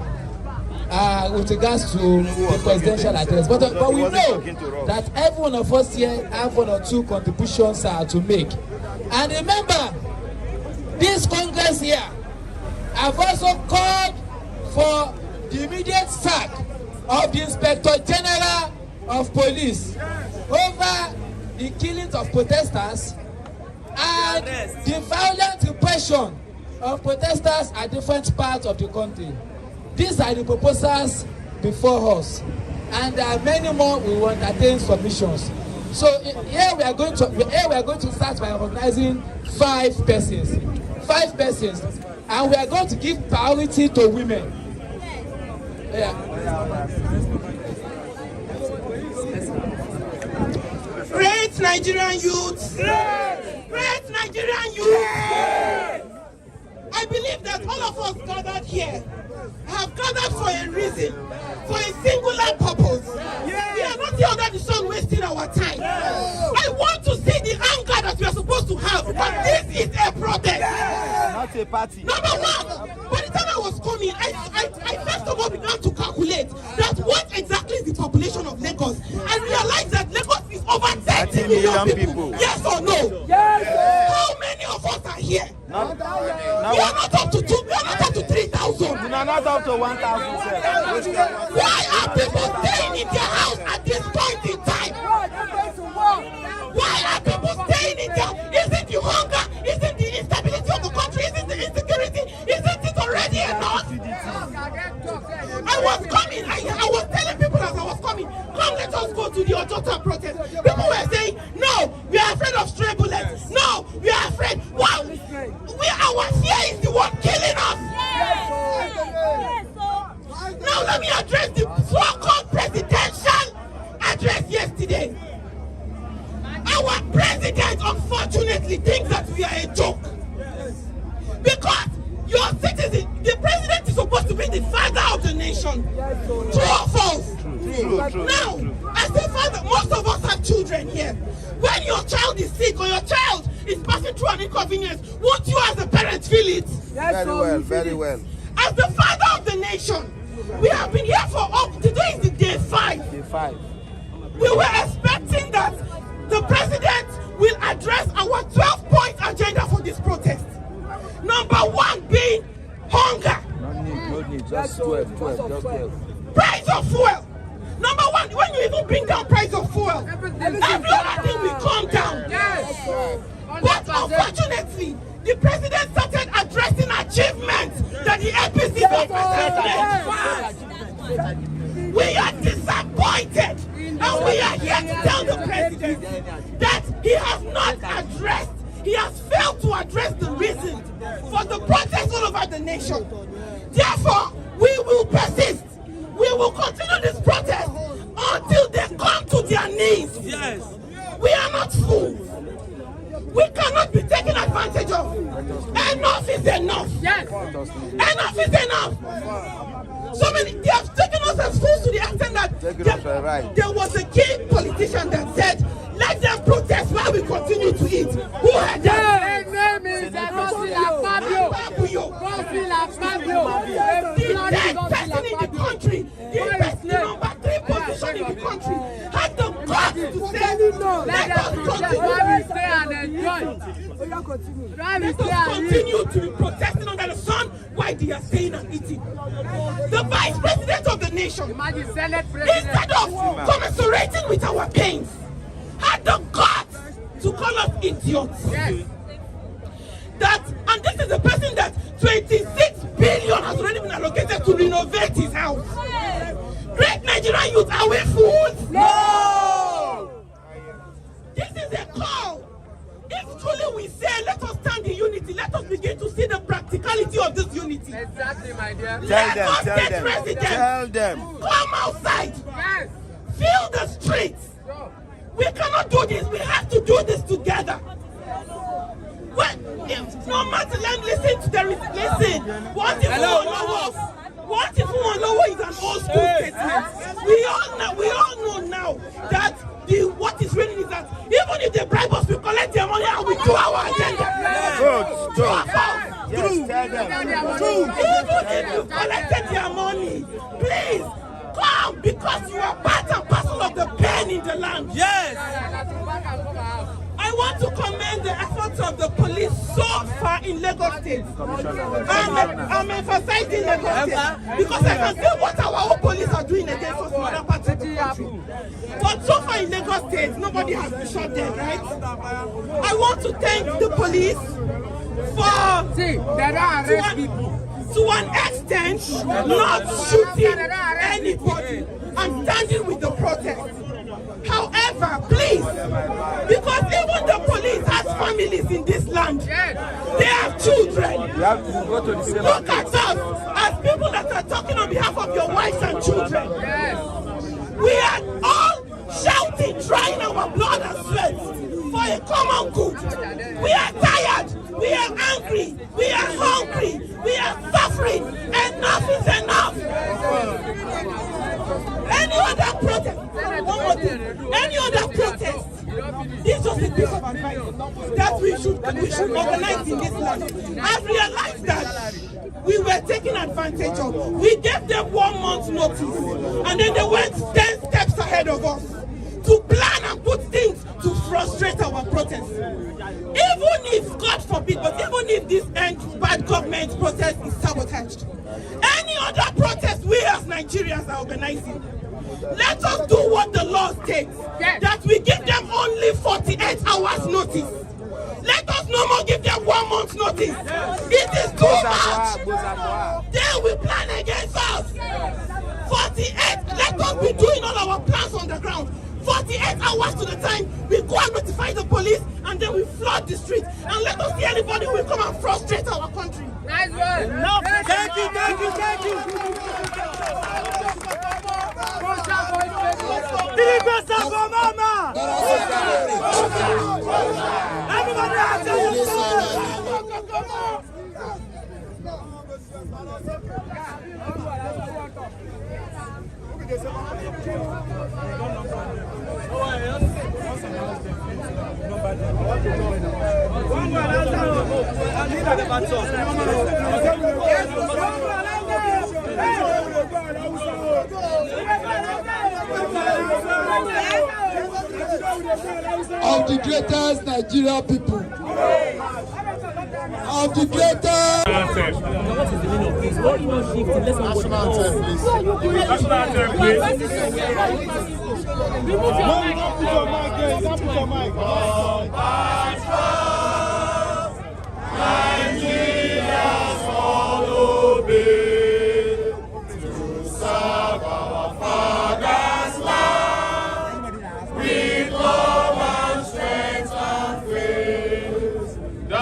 with regards to the presidential address. But we know that every one of us here have one or two contributions to make. And remember, this Congress here have also called for the immediate sack of the Inspector General of Police over the killings of protesters and the violent repression of protesters at different parts of the country. These are the proposals before us, and there are many more we will entertain submissions. So here we are going to start by recognizing 5 persons, and we are going to give priority to women. Great Nigerian youth! Great Nigerian youth! I believe that all of us gathered here have gathered for a reason, for a singular purpose. We are not here under the sun wasting our time. I want to see the anger that we are supposed to have, but this is a protest. Not a party. Number one, by the time I was coming, I first of all began to calculate that what exactly is the population of Lagos. I realized that Lagos is over 30 million people. Yes or no? Yes. How many of us are here? We are not up to 2. We are not up to 3,000. We are not up to 1,000. Why are people staying in their house at this point in time? Why are people staying in there? Is it the hunger? Is it the instability of the country? Is it the insecurity? Isn't it already enough? I was coming. I was telling people as I was coming, come, let us go to the Ojota protest. People were saying, no, we are afraid of stray bullets. No, we are afraid. Wow, our fear Because your citizen, the president is supposed to be the father of the nation. True or false? True. Now, as a father, most of us have children here. When your child is sick or your child is passing through an inconvenience, won't you as a parent feel it? Very well. As the father of the nation, we have been here for today is the day 5. Day 5. We were expecting that the president will address our 12-point agenda for this protest. Number 1 being hunger. No need, just 12, just 12. Price of fuel. Number 1, when you even bring down price of fuel, every other thing will come down. But unfortunately, the president started addressing achievements that the APC government made. We are disappointed, and we are here to tell the president that he has not addressed, he has failed to address the reason for the protest all over the nation. Therefore, we will persist. We will continue this protest until they come to their knees. Yes. We are not fools. We cannot be taken advantage of. Enough is enough. Yes. Enough is enough. So many, they have taken us as fools to the extent that there was a key politician that said, let them protest while we continue to eat. Who had that? His name is Fabio. The dead person in the country, the number 3 position in the country, had the guts to say, let us continue to be protesting under the sun while they are staying and eating. The vice president of the nation, instead of commiserating with our pains, had the guts to call us idiots. Yes. And this is the person that 26 billion has already been allocated to renovate his house. Great Nigerian youth, are we fools? No! This is a call. If truly we say, let us stand in unity, let us begin to see the practicality of this unity. Exactly, my dear. Tell them. Come outside. Yes. Fill the streets. We cannot do this. We have to do this together. No matter, listen to the listen. What if Lowo is an old school statement? We all know now that what is real is that even if they bribe us, we collect their money and we do our agenda. Even if you collected their money, please come, because you are part and parcel of the pain in the land. Yes. I want to commend the efforts of the police so far in Lagos State. I'm emphasizing Lagos State because I can see what our own police are doing against us in other parts of the country. But so far in Lagos State, nobody has been shot dead, right? I want to thank the police for to an extent not shooting anybody and standing with the protest. However, please, because even the police has families in this land, they have children. Look at us as people that are talking on behalf of your wives and children. We are all shouting, trying our blood and sweat for a common good. We are tired, we are angry, we are hungry, we are suffering. Enough is enough. Any other protest, this is just a piece of advice that we should organize in this land. I've realized that we were taken advantage of. We gave them 1 month notice, and then they went 10 steps ahead of us to plan and put things to frustrate our protests. Even if, God forbid, but even if this bad government protest is sabotaged, any other protest we as Nigerians are organizing, let us do what the law states, that we give them only 48 hours notice. Let us no more give them 1 month notice. It is too much. They will plan against us. 48, let us be doing all our plans on the ground. 48 hours to the time, we go and notify the police, and then we flood the street. And let us see anybody who will come and frustrate our country. Nice one. No, thank you. Everybody, Of the greatest Nigerian people. Of the greatest. What is the meaning of this? What you shift? National anthem, please. National anthem, please. Remove your mic. Put your mic here. You can't put your mic. Nigerians all obey to serve our Father's land with love and strength and faith. The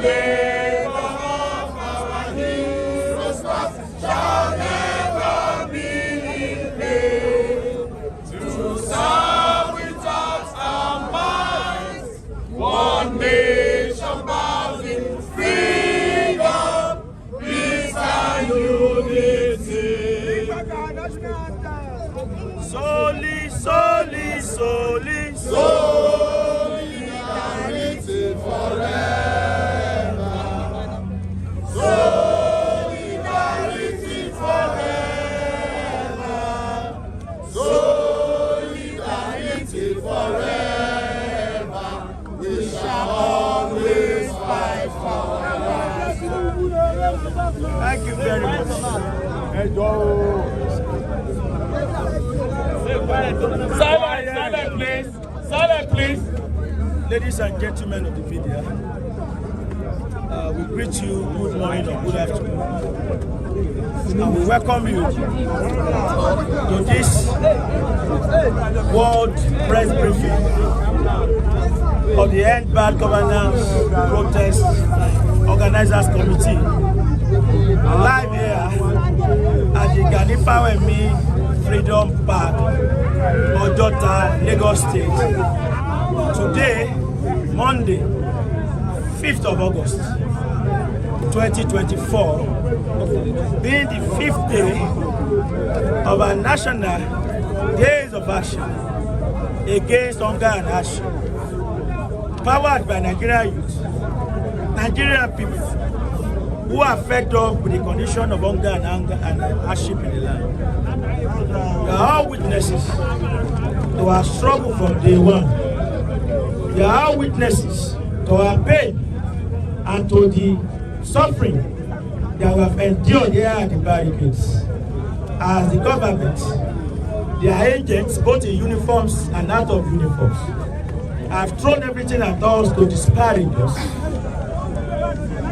labor of our heroes past shall never be in vain. To serve with hearts and minds, one nation bound in freedom, peace and unity. Soli, soli, soli, Solidarity forever. Solidarity forever. Solidarity forever. We shall always fight forever. Thank you very much. Silence, please. Silence, please. Ladies and gentlemen of the media, we greet you good morning or good afternoon. And we welcome you to this World Press Briefing of the End Bad Governance Protest Organizers Committee, live here at the Ganifawemi Freedom Park, Ojota, Lagos State. Today, Monday, 5th of August, 2024, being the 5th day of our national days of action against hunger and hardship, powered by Nigerian youth, Nigerian people who are fed up with the condition of hunger and hardship in the land. We are all witnesses to our struggle from day one. We are all witnesses to our pain and to the suffering that we have endured here at the barricades. As the government, their agents, both in uniforms and out of uniforms, have thrown everything at us to disparage us,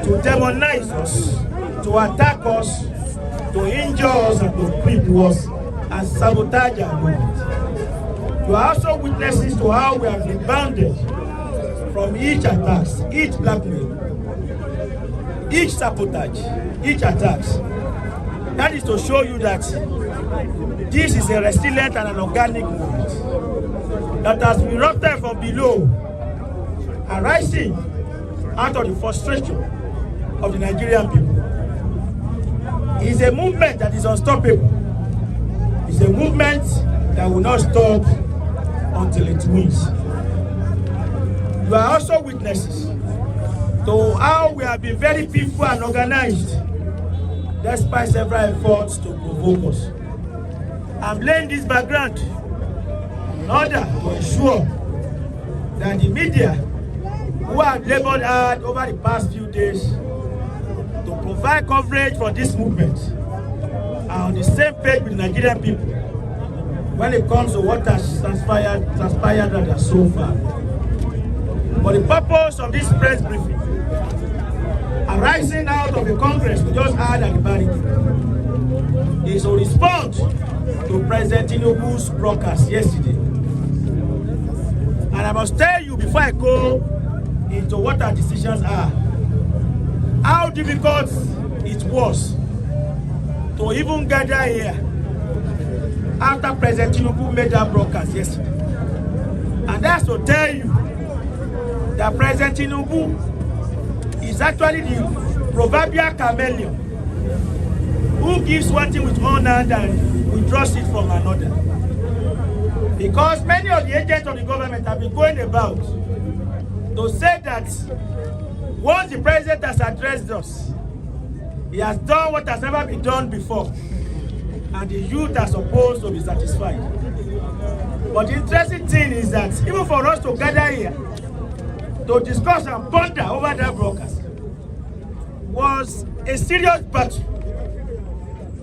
to demonize us, to attack us, to injure us and to cripple us and sabotage our movement. You are also witnesses to how we have rebounded from each attack, each blackmail, each sabotage, each attack. That is to show you that this is a resilient and an organic movement that has erupted from below, arising out of the frustration of the Nigerian people. It is a movement that is unstoppable. It's a movement that will not stop until it wins. You are also witnesses to how we have been very peaceful and organized despite several efforts to provoke us. I'm laying this background in order to ensure that the media who have labored hard over the past few days to provide coverage for this movement are on the same page with Nigerian people when it comes to what has transpired so far. But the purpose of this press briefing, arising out of the Congress we just had at the barricade, is to respond to President Tinubu's broadcast yesterday. And I must tell you before I go into what our decisions are, how difficult it was to even gather here after President Tinubu made that broadcast yesterday. And that's to tell you that President Tinubu is actually the proverbial chameleon Who gives one thing with one hand and withdraws it from another? Because many of the agents of the government have been going about to say that once the president has addressed us, he has done what has never been done before, and the youth are supposed to be satisfied. But the interesting thing is that even for us to gather here to discuss and ponder over that broadcast was a serious battle.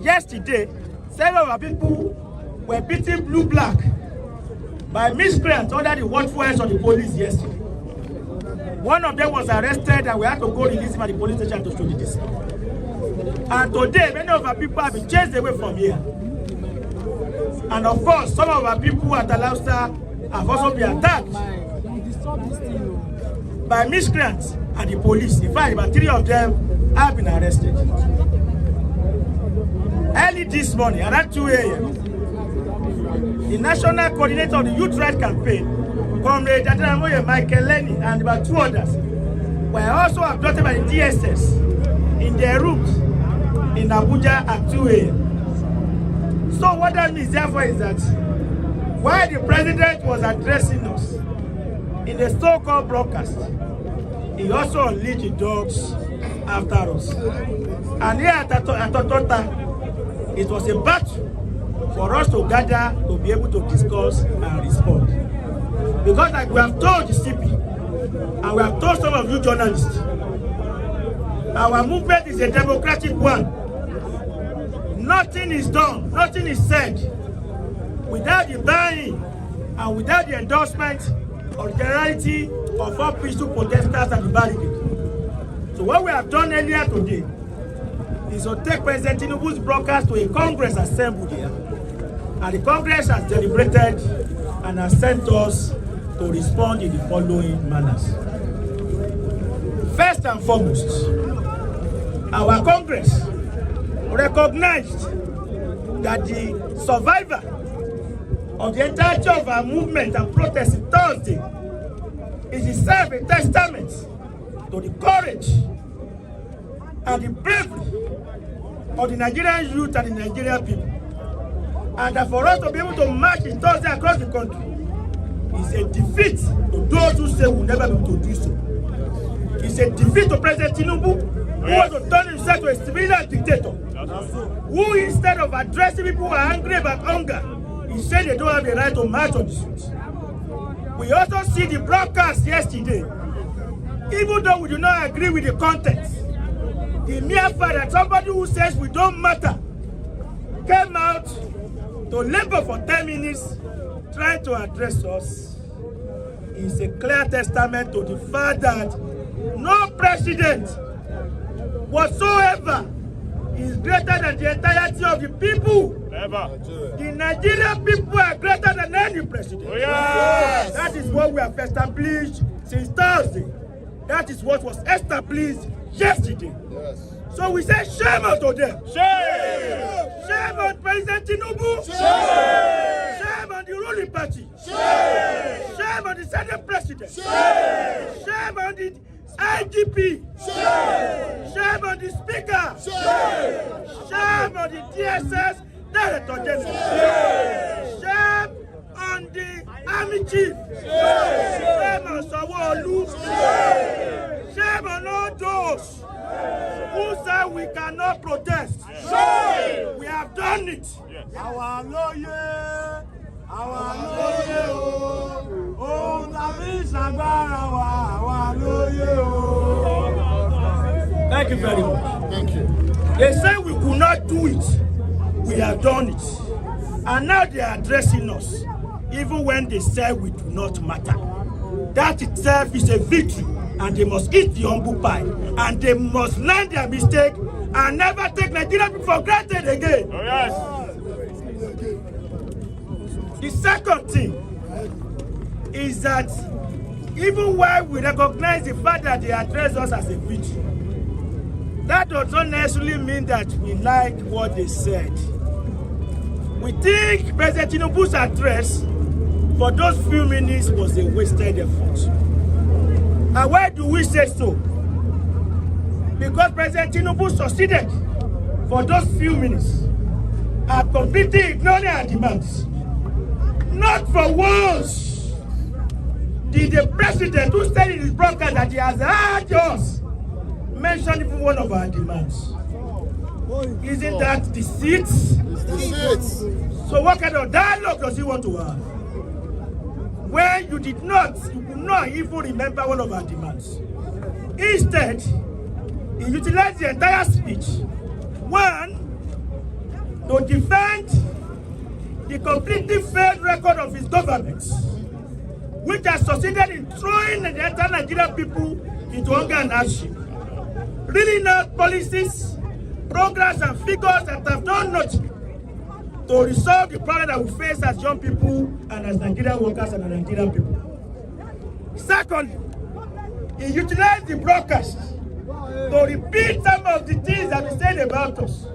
Yesterday, several of our people were beaten blue-black by miscreants under the watchfulness of the police yesterday. One of them was arrested and we had to go release him at the police station to show the discipline. And today, many of our people have been chased away from here. And of course, some of our people at Alausa have also been attacked by miscreants and the police. In fact, about 3 of them have been arrested. Early this morning, around 2 a.m., the National Coordinator of the Youth Rights Campaign, Comrade Adaramoye Michael Lenny, and about 2 others, were also abducted by the DSS in their rooms in Abuja at 2 a.m. So what that means, therefore, is that while the president was addressing us in the so-called broadcast, he also unleashed the dogs after us. And here at Atotota, it was a battle for us to gather to be able to discuss and respond. Because like we have told the CP, and we have told some of you journalists, our movement is a democratic one. Nothing is done, nothing is said without the buy-in and without the endorsement of the generality of all peaceful protesters and the barricade. So what we have done earlier today is to take President Tinubu's broadcast to a Congress assembled here. And the Congress has deliberated and has sent us to respond in the following manners. First and foremost, our Congress recognized that the survivor of the entirety of our movement and protest in Thursday is itself a testament to the courage and the bravery of the Nigerian youth and the Nigerian people. And that for us to be able to march in Thursday across the country is a defeat to those who say we'll never be able to do so. It's a defeat to President Tinubu, who wants to turn himself to a civilian dictator, who instead of addressing people who are angry about hunger, he said they don't have the right to march on the streets. We also see the broadcast yesterday. Even though we do not agree with the content, the mere fact that somebody who says we don't matter came out to labor for 10 minutes trying to address us is a clear testament to the fact that no president whatsoever is greater than the entirety of the people. Never. The Nigerian people are greater than any president. Oh, yes. That is what we have established since Thursday. That is what was established yesterday. Yes. So we say shame unto them. Shame. Shame on President Tinubu. Shame. Shame on the ruling party. Shame. Shame on the Senate President. Shame. Shame on the IGP. Shame. Shame on the Speaker. Shame. Shame on the DSS Director General. Shame on the Army Chief. Shame on Sanwo-Olu. Shame on all those who say we cannot protest. Shame. We have done it. Our lawyer, our lawyer, oh, thank you very much. Thank you. They say we could not do it. We have done it. And now they are addressing us, even when they say we do not matter. That itself is a victory, and they must eat the humble pie, and they must learn their mistake and never take Nigerian people for granted again. Oh, yes. The second thing is that even while we recognize the fact that they address us as a victory, that does not necessarily mean that we like what they said. We think President Tinubu's address for those few minutes was a wasted effort. And why do we say so? Because President Tinubu succeeded for those few minutes are completely ignoring our demands. Not for once did the president, who said in his broadcast that he has heard us, mention even one of our demands. Isn't that the seats? So what kind of dialogue does he want to have? When you could not even remember one of our demands. Instead, he utilized the entire speech, one, to defend the completely failed record of his government, which has succeeded in throwing the entire Nigerian people into hunger and hardship. Really not policies, programs and figures that have done nothing to resolve the problem that we face as young people and as Nigerian workers and Nigerian people. Secondly, he utilized the broadcast to repeat some of the things that he said about us,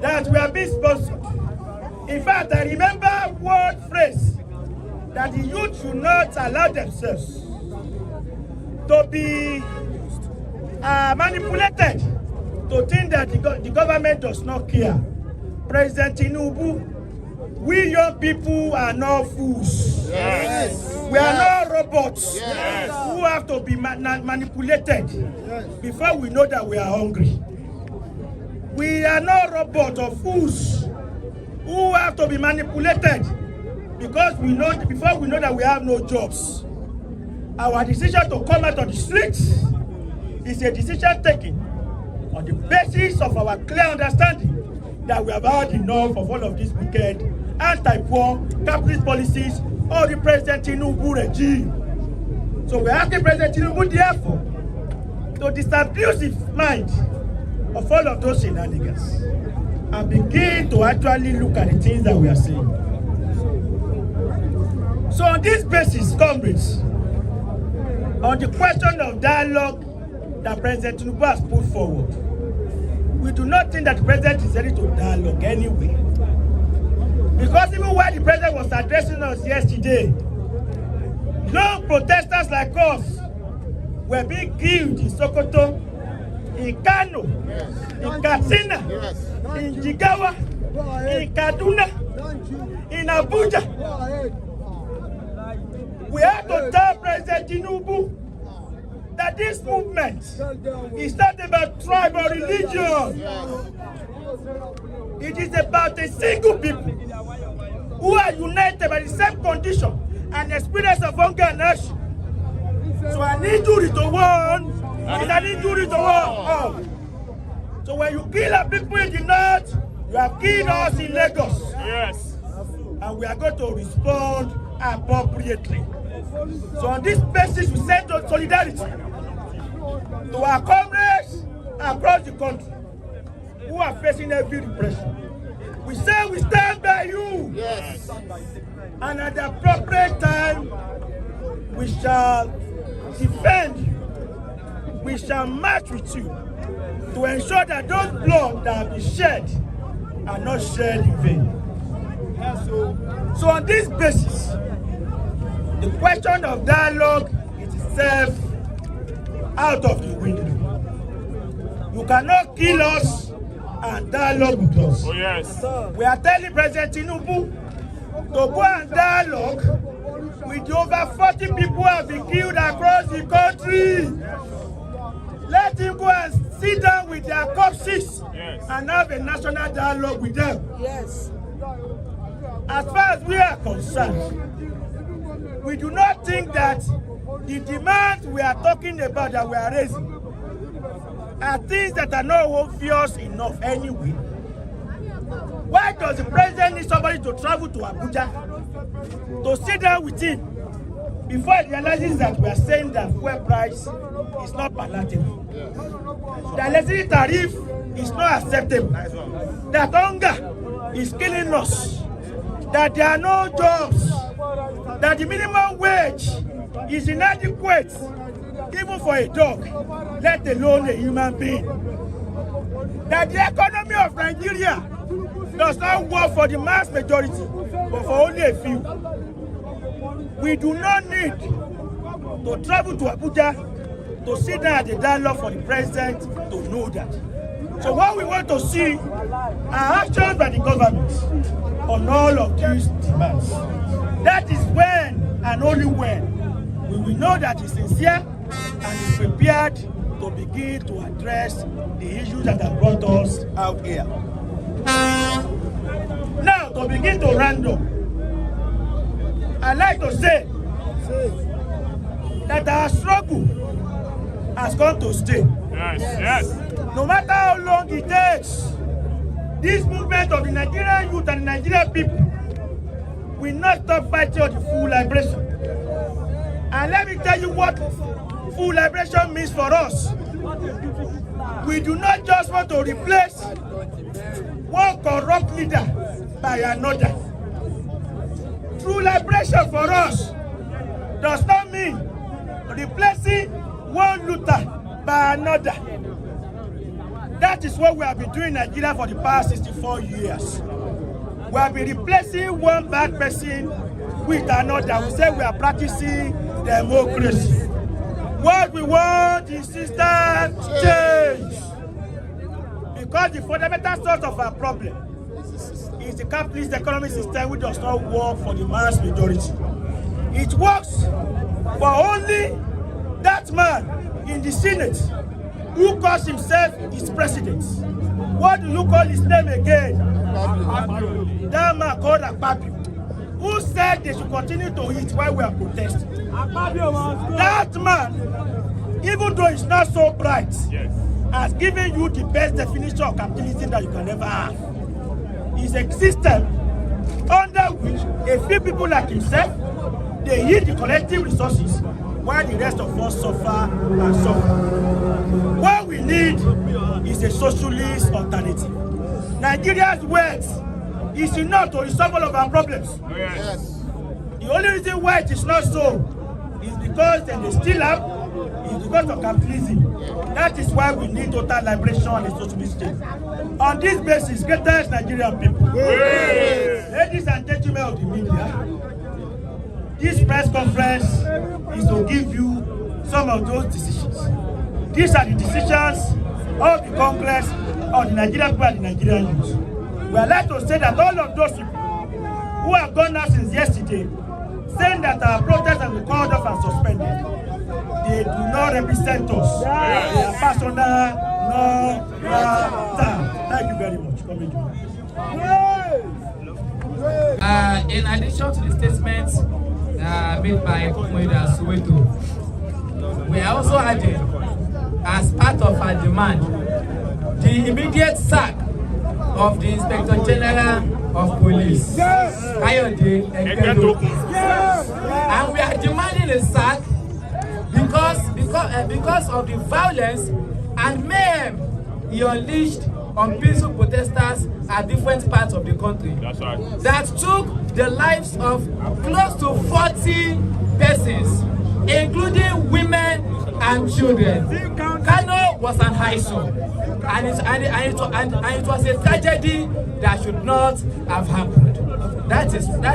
that we are being sponsored. In fact, I remember one phrase that the youth should not allow themselves to be manipulated to think that the government does not care. President Tinubu, we young people are not fools. Yes. We are not robots who have to be manipulated before we know that we are hungry. We are not robots or fools who have to be manipulated because before we know that we have no jobs. Our decision to come out on the streets is a decision taken on the basis of our clear understanding that we have had enough of all of these wicked, anti-poor, capitalist policies of the President Tinubu regime. So we are asking President Tinubu, therefore, to disabuse his mind of all of those shenanigans and begin to actually look at the things that we are saying. So on this basis, comrades, on the question of dialogue that President Tinubu has put forward, we do not think that the president is ready to dialogue anyway. Because even while the president was addressing us yesterday, young protesters like us were being killed in Sokoto, in Kano, in Katsina, in Jigawa, in Kaduna, in Abuja. We have to tell President Tinubu that this movement is not about tribe or religion. It is about a single people who are united by the same condition and experience of hunger and hardship. So an injury to one is an injury to all. So when you kill our people in the north, you have killed us in Lagos. Yes. And we are going to respond appropriately. So on this basis, we send solidarity to our comrades across the country who are facing heavy repression. We say we stand by you. Yes. And at the appropriate time, we shall defend you. We shall march with you to ensure that those blood that have been shed are not shed in vain. So on this basis, the question of dialogue is itself out of the window. You cannot kill us and dialogue with us. Oh, yes. We are telling President Tinubu to go and dialogue with the over 40 people who have been killed across the country. Let him go and sit down with their corpses and have a national dialogue with them. Yes. As far as we are concerned, we do not think that the demands we are talking about that we are raising are things that are not obvious enough anyway. Why does the president need somebody to travel to Abuja to sit down with him before he realizes that we are saying that fuel price is not palatable? The electricity tariff is not acceptable. That hunger is killing us. That there are no jobs. That the minimum wage is inadequate even for a dog, let alone a human being. That the economy of Nigeria does not work for the mass majority, but for only a few. We do not need to travel to Abuja to sit down at the dialogue for the president to know that. So what we want to see are actions by the government on all of these demands. That is when and only when we will know that it's sincere and is prepared to begin to address the issues that have brought us out here. Now, to begin to round up, I'd like to say that our struggle has gone to stay. Yes, yes. No matter how long it takes, this movement of the Nigerian youth and the Nigerian people will not stop fighting for the full liberation. And let me tell you what full liberation means for us. We do not just want to replace one corrupt leader by another. True liberation for us does not mean replacing one looter by another. That is what we have been doing in Nigeria for the past 64 years. We have been replacing one bad person with another. We say we are practicing democracy. What we want is system change. Because the fundamental source of our problem is the capitalist economic system which does not work for the mass majority. It works for only that man in the Senate who calls himself his president. What do you call his name again? That man called Akpabio, who said they should continue to eat while we are protesting. That man, even though he's not so bright, has given you the best definition of capitalism that you can ever have. It's a system under which a few people like himself, they eat the collective resources while the rest of us suffer and suffer. What we need is a socialist alternative. Nigeria's wealth is enough to resolve all of our problems. Yes. The only reason why it is not so is because then they still have, is because of capitalism. That is why we need total liberation and a socialist state. On this basis, greatest Nigerian people, ladies and gentlemen of the media, this press conference is to give you some of those decisions. These are the decisions of the Congress of the Nigerian people and the Nigerian youth. We are like to say that all of those people who have gone now since yesterday, saying that our protests have been called off and suspended, they do not represent us. They are personal, no matter. Thank you very much. In addition to the statements made by Moida Soweto, we are also adding, as part of our demand, the immediate sack of the Inspector General of Police, Kayode Ekedo. And we are demanding a sack because of the violence and mayhem he unleashed on peaceful protesters at different parts of the country. That's right. That took the lives of close to 40 persons, including women and children. Kano was an eyesore, and it was a tragedy that should not have happened. That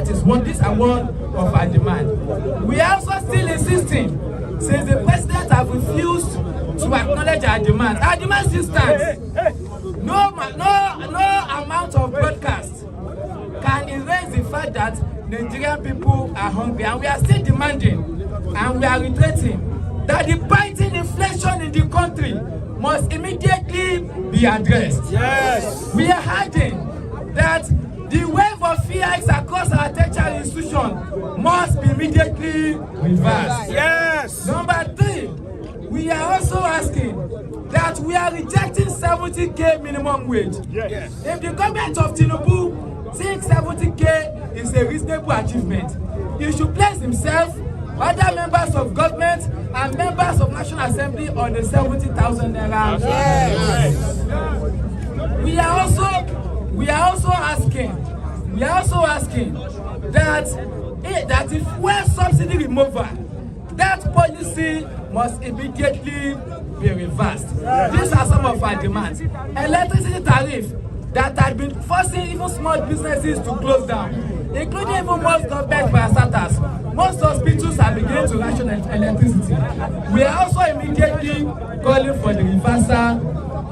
is one. These are one of our demands. We are also still insisting, since the president have refused to acknowledge our demands. Our demands still stand. No amount of broadcast can erase the fact that Nigerian people are hungry, and we are still demanding, and we are reiterating that the biting inflation in the country must immediately be addressed. Yes. We are hiding that the wave of fear hikes across our tertiary institution must be immediately reversed. Yes. Number 3, we are also asking that we are rejecting 70k minimum wage. Yes. If the government of Tinubu thinks 70k is a reasonable achievement, he should place himself, other members of government and members of National Assembly on the 70,000 naira. Yes. We are also asking that if fuel subsidy removal, that policy must immediately be reversed. These are some of our demands. Electricity tariff that had been forcing even small businesses to close down, including even most government parastatals. Most hospitals are beginning to ration electricity. We are also immediately calling for the reversal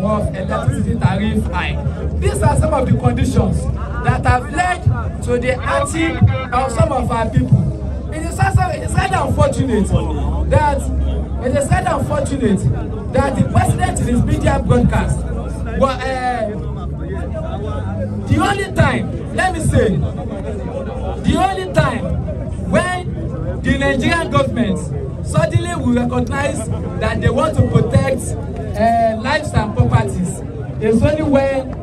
of electricity tariff hike. These are some of the conditions that have led to the anti of some of our people. It is rather unfortunate that the president in his media broadcast, the only time when the Nigerian government suddenly will recognize that they want to protect lives and properties is only when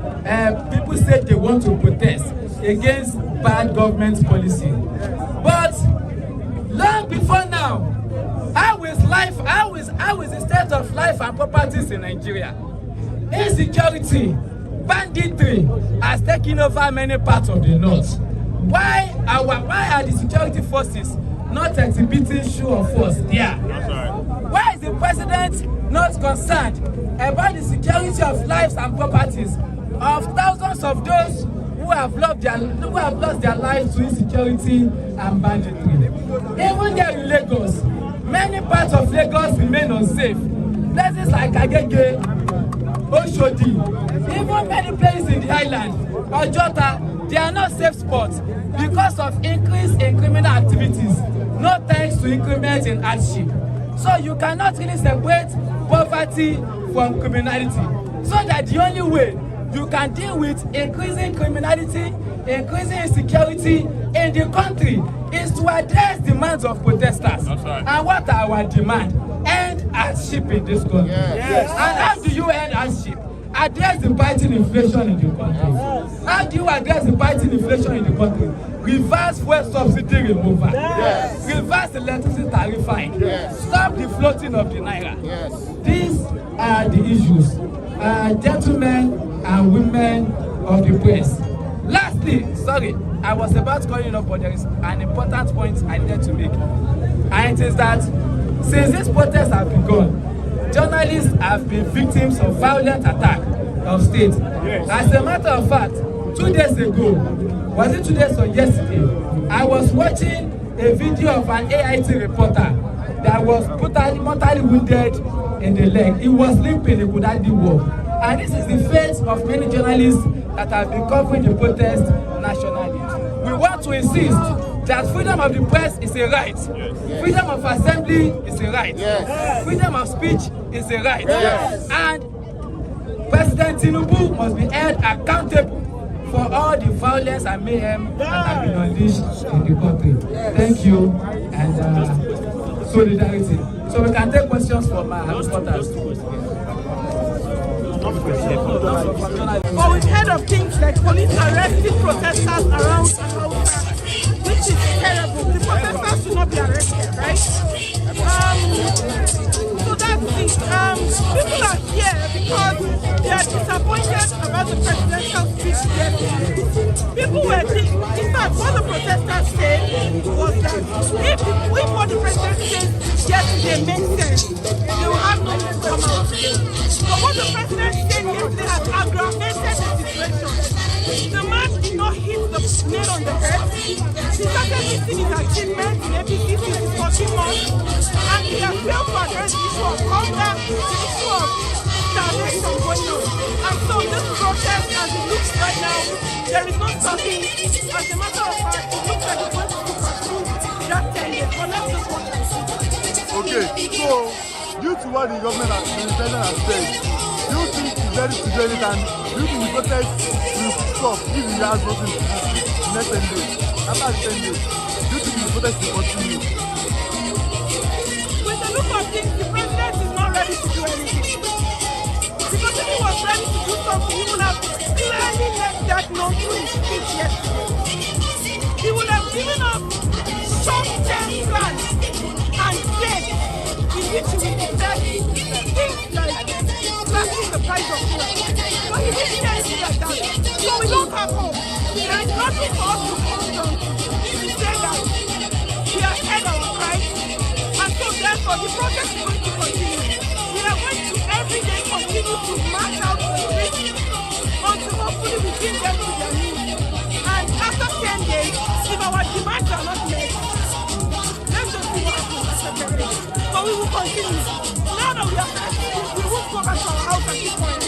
people say they want to protest against bad government policy. But long before now, how is the state of life and properties in Nigeria? Insecurity, banditry has taken over many parts of the north. Why are the security forces not exhibiting show of force there? Why is the president not concerned about the security of lives and properties of thousands of those who have lost their lives to insecurity and banditry? Even there in Lagos, many parts of Lagos remain unsafe. Places like Agege, Oshodi, even many places in the island, Ojota, they are not safe spots because of increase in criminal activities, no thanks to increment in hardship. So you cannot really separate poverty from criminality. So that the only way you can deal with increasing criminality, increasing insecurity in the country is to address demands of protesters. That's right. And what are our demands? End hardship in this country. Yes. And how do you end hardship? Address the biting inflation in the country. Yes. How do you address the biting inflation in the country? Reverse fuel subsidy removal. Yes. Reverse electricity tariff hike. Yes. Stop the floating of the naira. Yes. These are the issues. Gentlemen and women of the press. Lastly, sorry, I was about to call you up, but there is an important point I needed to make. And it is that since these protests have begun, journalists have been victims of violent attack of state. Yes. As a matter of fact, 2 days ago, was it 2 days or yesterday, I was watching a video of an AIT reporter that was mortally wounded in the leg. He was limping, he could hardly walk. And this is the fate of many journalists that have been covering the protest nationally. We want to insist that freedom of the press is a right. Yes. Freedom of assembly is a right. Yes. Freedom of speech is a right. Yes. And President Tinubu must be held accountable for all the violence and mayhem that have been unleashed in the country. Yes. Thank you and solidarity. So we can take questions from our reporters. But we've heard of things like police arresting protesters around Hausa, which is terrible. The protesters should not be arrested, right? So that's it. People are here because they are disappointed about the presidential speech yesterday. People were in fact, what the protesters said was that if what the president said yesterday makes sense, they will have no reason to come out. But what the president said yesterday has aggravated the situation. The man did not hit the nail on the head. He started listing his achievements in APC since his 14 months, and he has failed to address the issue of hunger, the issue of starvation going on. And so this protest, as it looks right now, there is no stopping. As a matter of fact, it looks like it's going to pursue that 10 days. But let's just watch and see. Okay, so due to what the government has, the president has said, do you think he's ready to do anything? And do you think the protest will stop if he has nothing to do the next 10 days? After the 10 days, do you think the protest will continue? With the look of things, the president is not ready to do anything. Because if he was ready to do something, he would have clearly let that known through his speech yesterday. He would have given up short-term plans and dates in which he would protect things like slashing the price of fuel. But he didn't say anything like that. So we don't have hope. There is nothing for us to hold on to say that we have had our price, and so therefore the process is going to continue. We are going to every day continue to march out the streets until hopefully we give them to their needs. And after 10 days, if our demands are not met, let's just see what happens. But we will continue. Now that we are we won't go back to our house at this point.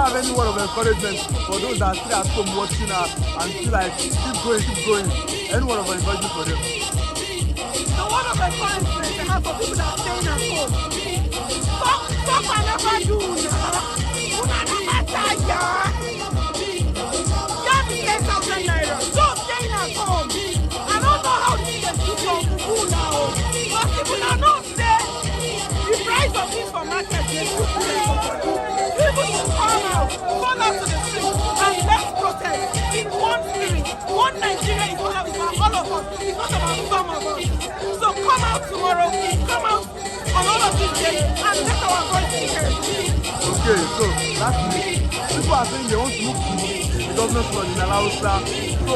have any word of encouragement for those that are still at home watching and feel like keep going. Any word of encouragement for them? The word of encouragement I have for people that are staying at home. Stop and never do now. Una never tire. You have the 10,000 naira. Stop staying at home. I don't know how this is do from Google now. But people are not saying the price of this for market is too low. People should come out to the street and let's protest in one spirit. One Nigeria is all of us. It's not about some of us. So come out tomorrow. Come out on all of these days and let our voice be heard. Okay, so lastly, people are saying they want to move to the government for the Hausa. So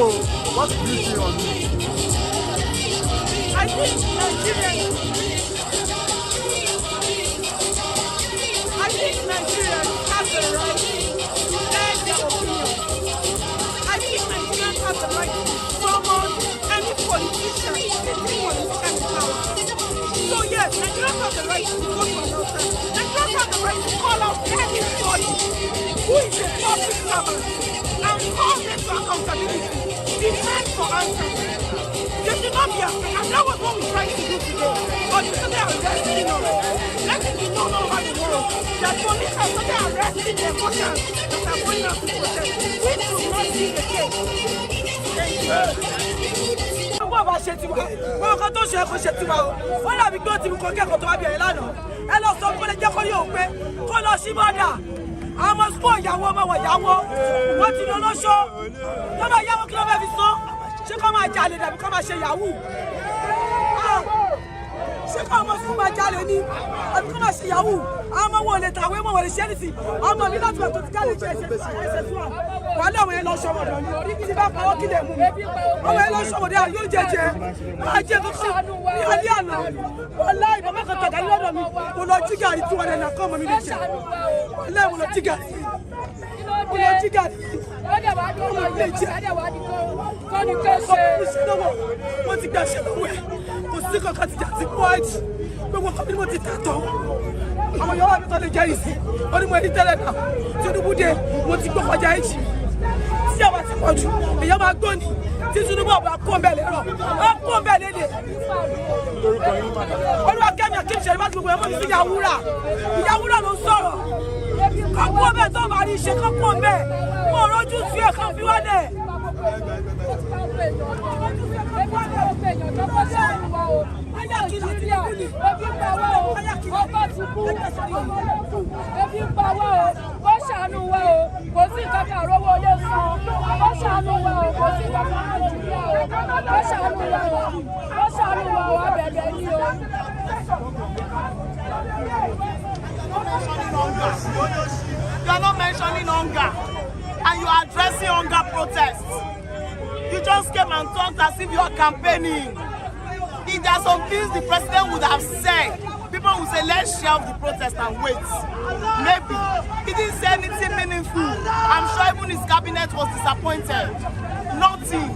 what do you say on this? I think Nigerians have the right to air their opinion. I think Nigerians have the right to summon any politician in power. So yes, Nigerians have the right to go to an altar. Nigerians have the right to call out anybody who is a public servant and call them to accountability, demand for answers. They should not be afraid, and that was what we tried to do today. But you said they are arresting us. Let it be known all over the world that police are started arresting their voters that are going out to protest. We should not be the case. Thank you. Wọ́n bá ṣe tiwa, wọ́n kan tó ṣe kó ṣe tiwa o. Wọ́n dàbí gbé òtí mi kan kẹ́kọ̀ọ́ tó wá bí ẹ̀yìn lánàá. Ẹ lọ sọ fún ẹlẹ́jẹ́ kọ́ yóò pé kó lọ sí bọ́dà. Àwọn ọmọ sukùl ìyàwó ọmọ wọ̀ ìyàwó. Wọ́n ti ní olóṣó. Lọ́dọ̀ ìyàwó kí ló fẹ́ fi sán? Ṣé kọ́ máa jalè dàbí kọ́ máa ṣe yahoo? Ṣé kọ́ ọmọ sukùl máa jalè ni? Àbí kọ́ máa ṣe yahoo? Àwọn ọmọ wọn ò lè tàwé mọ́ wọn lè ṣe é nìsí. Ọmọ mi láti wà tó ti jáde jẹ́ ẹsẹ̀ fún wa. Wà lé àwọn yẹn lọ ṣọwọ́dọ̀ ni. Tí bá pawọ́ kí lè mú mi. Ọmọ yẹn lọ ṣọwọ́dọ̀ yóò jẹjẹ. Máa jẹ kókó ní alẹ́ àná. Wọ́n lá ìbọn mẹ́kan tàgá lọ́dọ̀ mi. Mo lọ jí gàrí tí wọ́n lẹ́nu àkọ́ ọmọ mi lè jẹ. Wọ́n lé mo lọ jí gàrí. Mo lọ jí gàrí. Ọmọ mi lè jẹ. Mo ti gbà ṣe lọ́wọ́ ẹ̀. Kò sí kankan ti jà sí pọ́ọ̀jì. Gbogbo kan ni mo ti tà tán. Àwọn yàrá mi tó lè jẹ́ ìsìn. Ó ní mo ní tẹ́lẹ̀ náà. Tinubu dé, mo ti gbọ́ kọjá ìjì. Tí àwọn ti pọ̀ jù, èèyàn máa gbóni. Tí Tinubu ọ̀bà kó ń bẹ̀ lérò. Ó kó ń bẹ̀ lédè. Olúwa kẹ́mi àkíní ṣe ìbáṣepọ̀ gbogbo ẹ̀mọ́ mi sí Ìyáwúrà. Ìyáwúrà ló ń sọ̀rọ̀. Kọ́kú ọbẹ̀ tó máa rí ṣe kọ́kú ọbẹ̀. Mo rojú sí ẹ̀ kan fi wálẹ̀. Ebi ń pa wá o, ó ṣàánú wá o, kò sí ìkàkà rówó ilé san, ó ṣàánú wá o, kò sí ìkàkà Nàìjíríà o, ó ṣàánú wá o, ó ṣàánú wá o, abẹ̀bẹ̀ ni o. You are not mentioning hunger and you are addressing hunger protests. You just came and talked as if you are campaigning. If there are some things the president would have said, people would say, let's shelve the protest and wait. Maybe. He didn't say anything meaningful. I'm sure even his cabinet was disappointed. Nothing.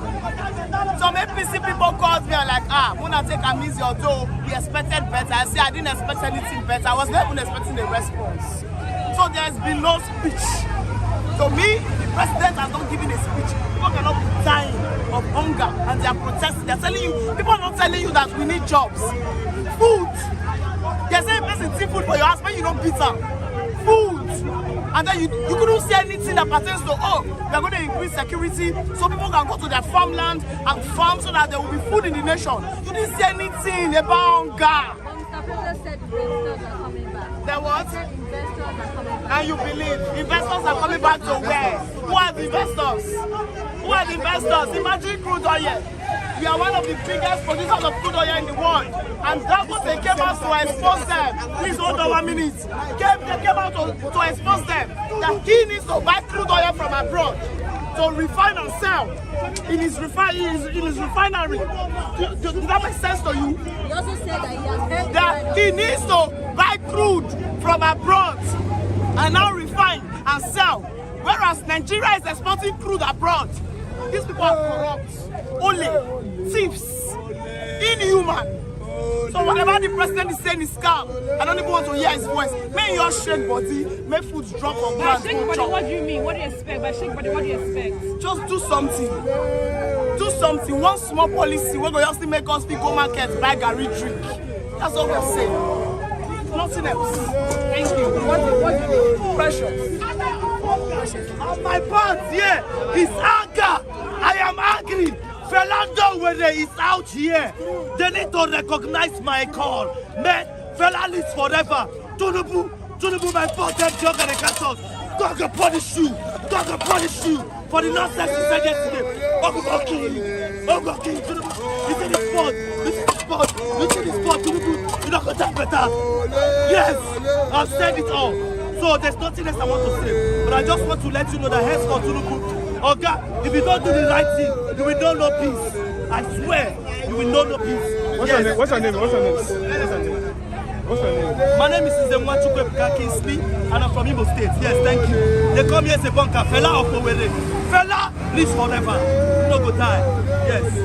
Some APC people called me and like, Muna take a miss your dough. We expected better. I said, I didn't expect anything better. I was not even expecting a response. So there's been no speech. To me, the president has not given a speech. People cannot be dying of hunger and they are protesting. They're telling you, people are not telling you that we need jobs. Food. They're saying person see food for your husband, you don't beat them. Food. And then you couldn't see anything that pertains to, we are going to increase security so people can go to their farmland and farm so that there will be food in the nation. You didn't see anything about hunger. Mr. President said investors are coming back. There what? Investors are coming back. And you believe investors are coming back to where? Who are the investors? Who are the investors? Imagine crude oil. We are one of the biggest producers of crude oil in the world. And that's what they came out to expose them. Please hold on 1 minute. They came out to expose them that he needs to buy crude oil from abroad to refine and sell in his refinery. Did that make sense to you? He also said that he has heard that he needs to buy crude from abroad and now refine and sell. Whereas Nigeria is exporting crude abroad. These people are corrupt, only thieves, inhuman. So whatever the president is saying is scam. I don't even want to hear his voice. May your shake body, make food drop on By ground. shake body, what do you mean? What do you expect? By shake body, what do you expect? Just do something. Do something. One small policy we're going to make us go market, buy Gary drink. That's all we're saying. Nothing else. Thank you. What pressure? On my part here is anger. I am angry. Felando Were is out here. They need to recognize my call. Man, Fela lives forever. Tunubu, my father, jog and the God can punish you. God can punish you for the nonsense you said yesterday. I'm gonna kill you. I'm gonna kill you. Tunubu, you see this sport. You see this sport. You see this sport. Tunubu, you're not gonna die better. Yes, I've said it all. So there's nothing else I want to say. But I just want to let you know that henceforth, Tunubu, Oga, if you don't do the right thing, you will know no peace. I swear, you will know no peace. What's your name? What's your name? What's your name? What's your name? What's your name? My name is Nzemwachukwu Kinsley, and I'm from Imo State. Yes, thank you. They come here as a bunker. Fela of Owerri. Fela lives forever. No go die. Yes.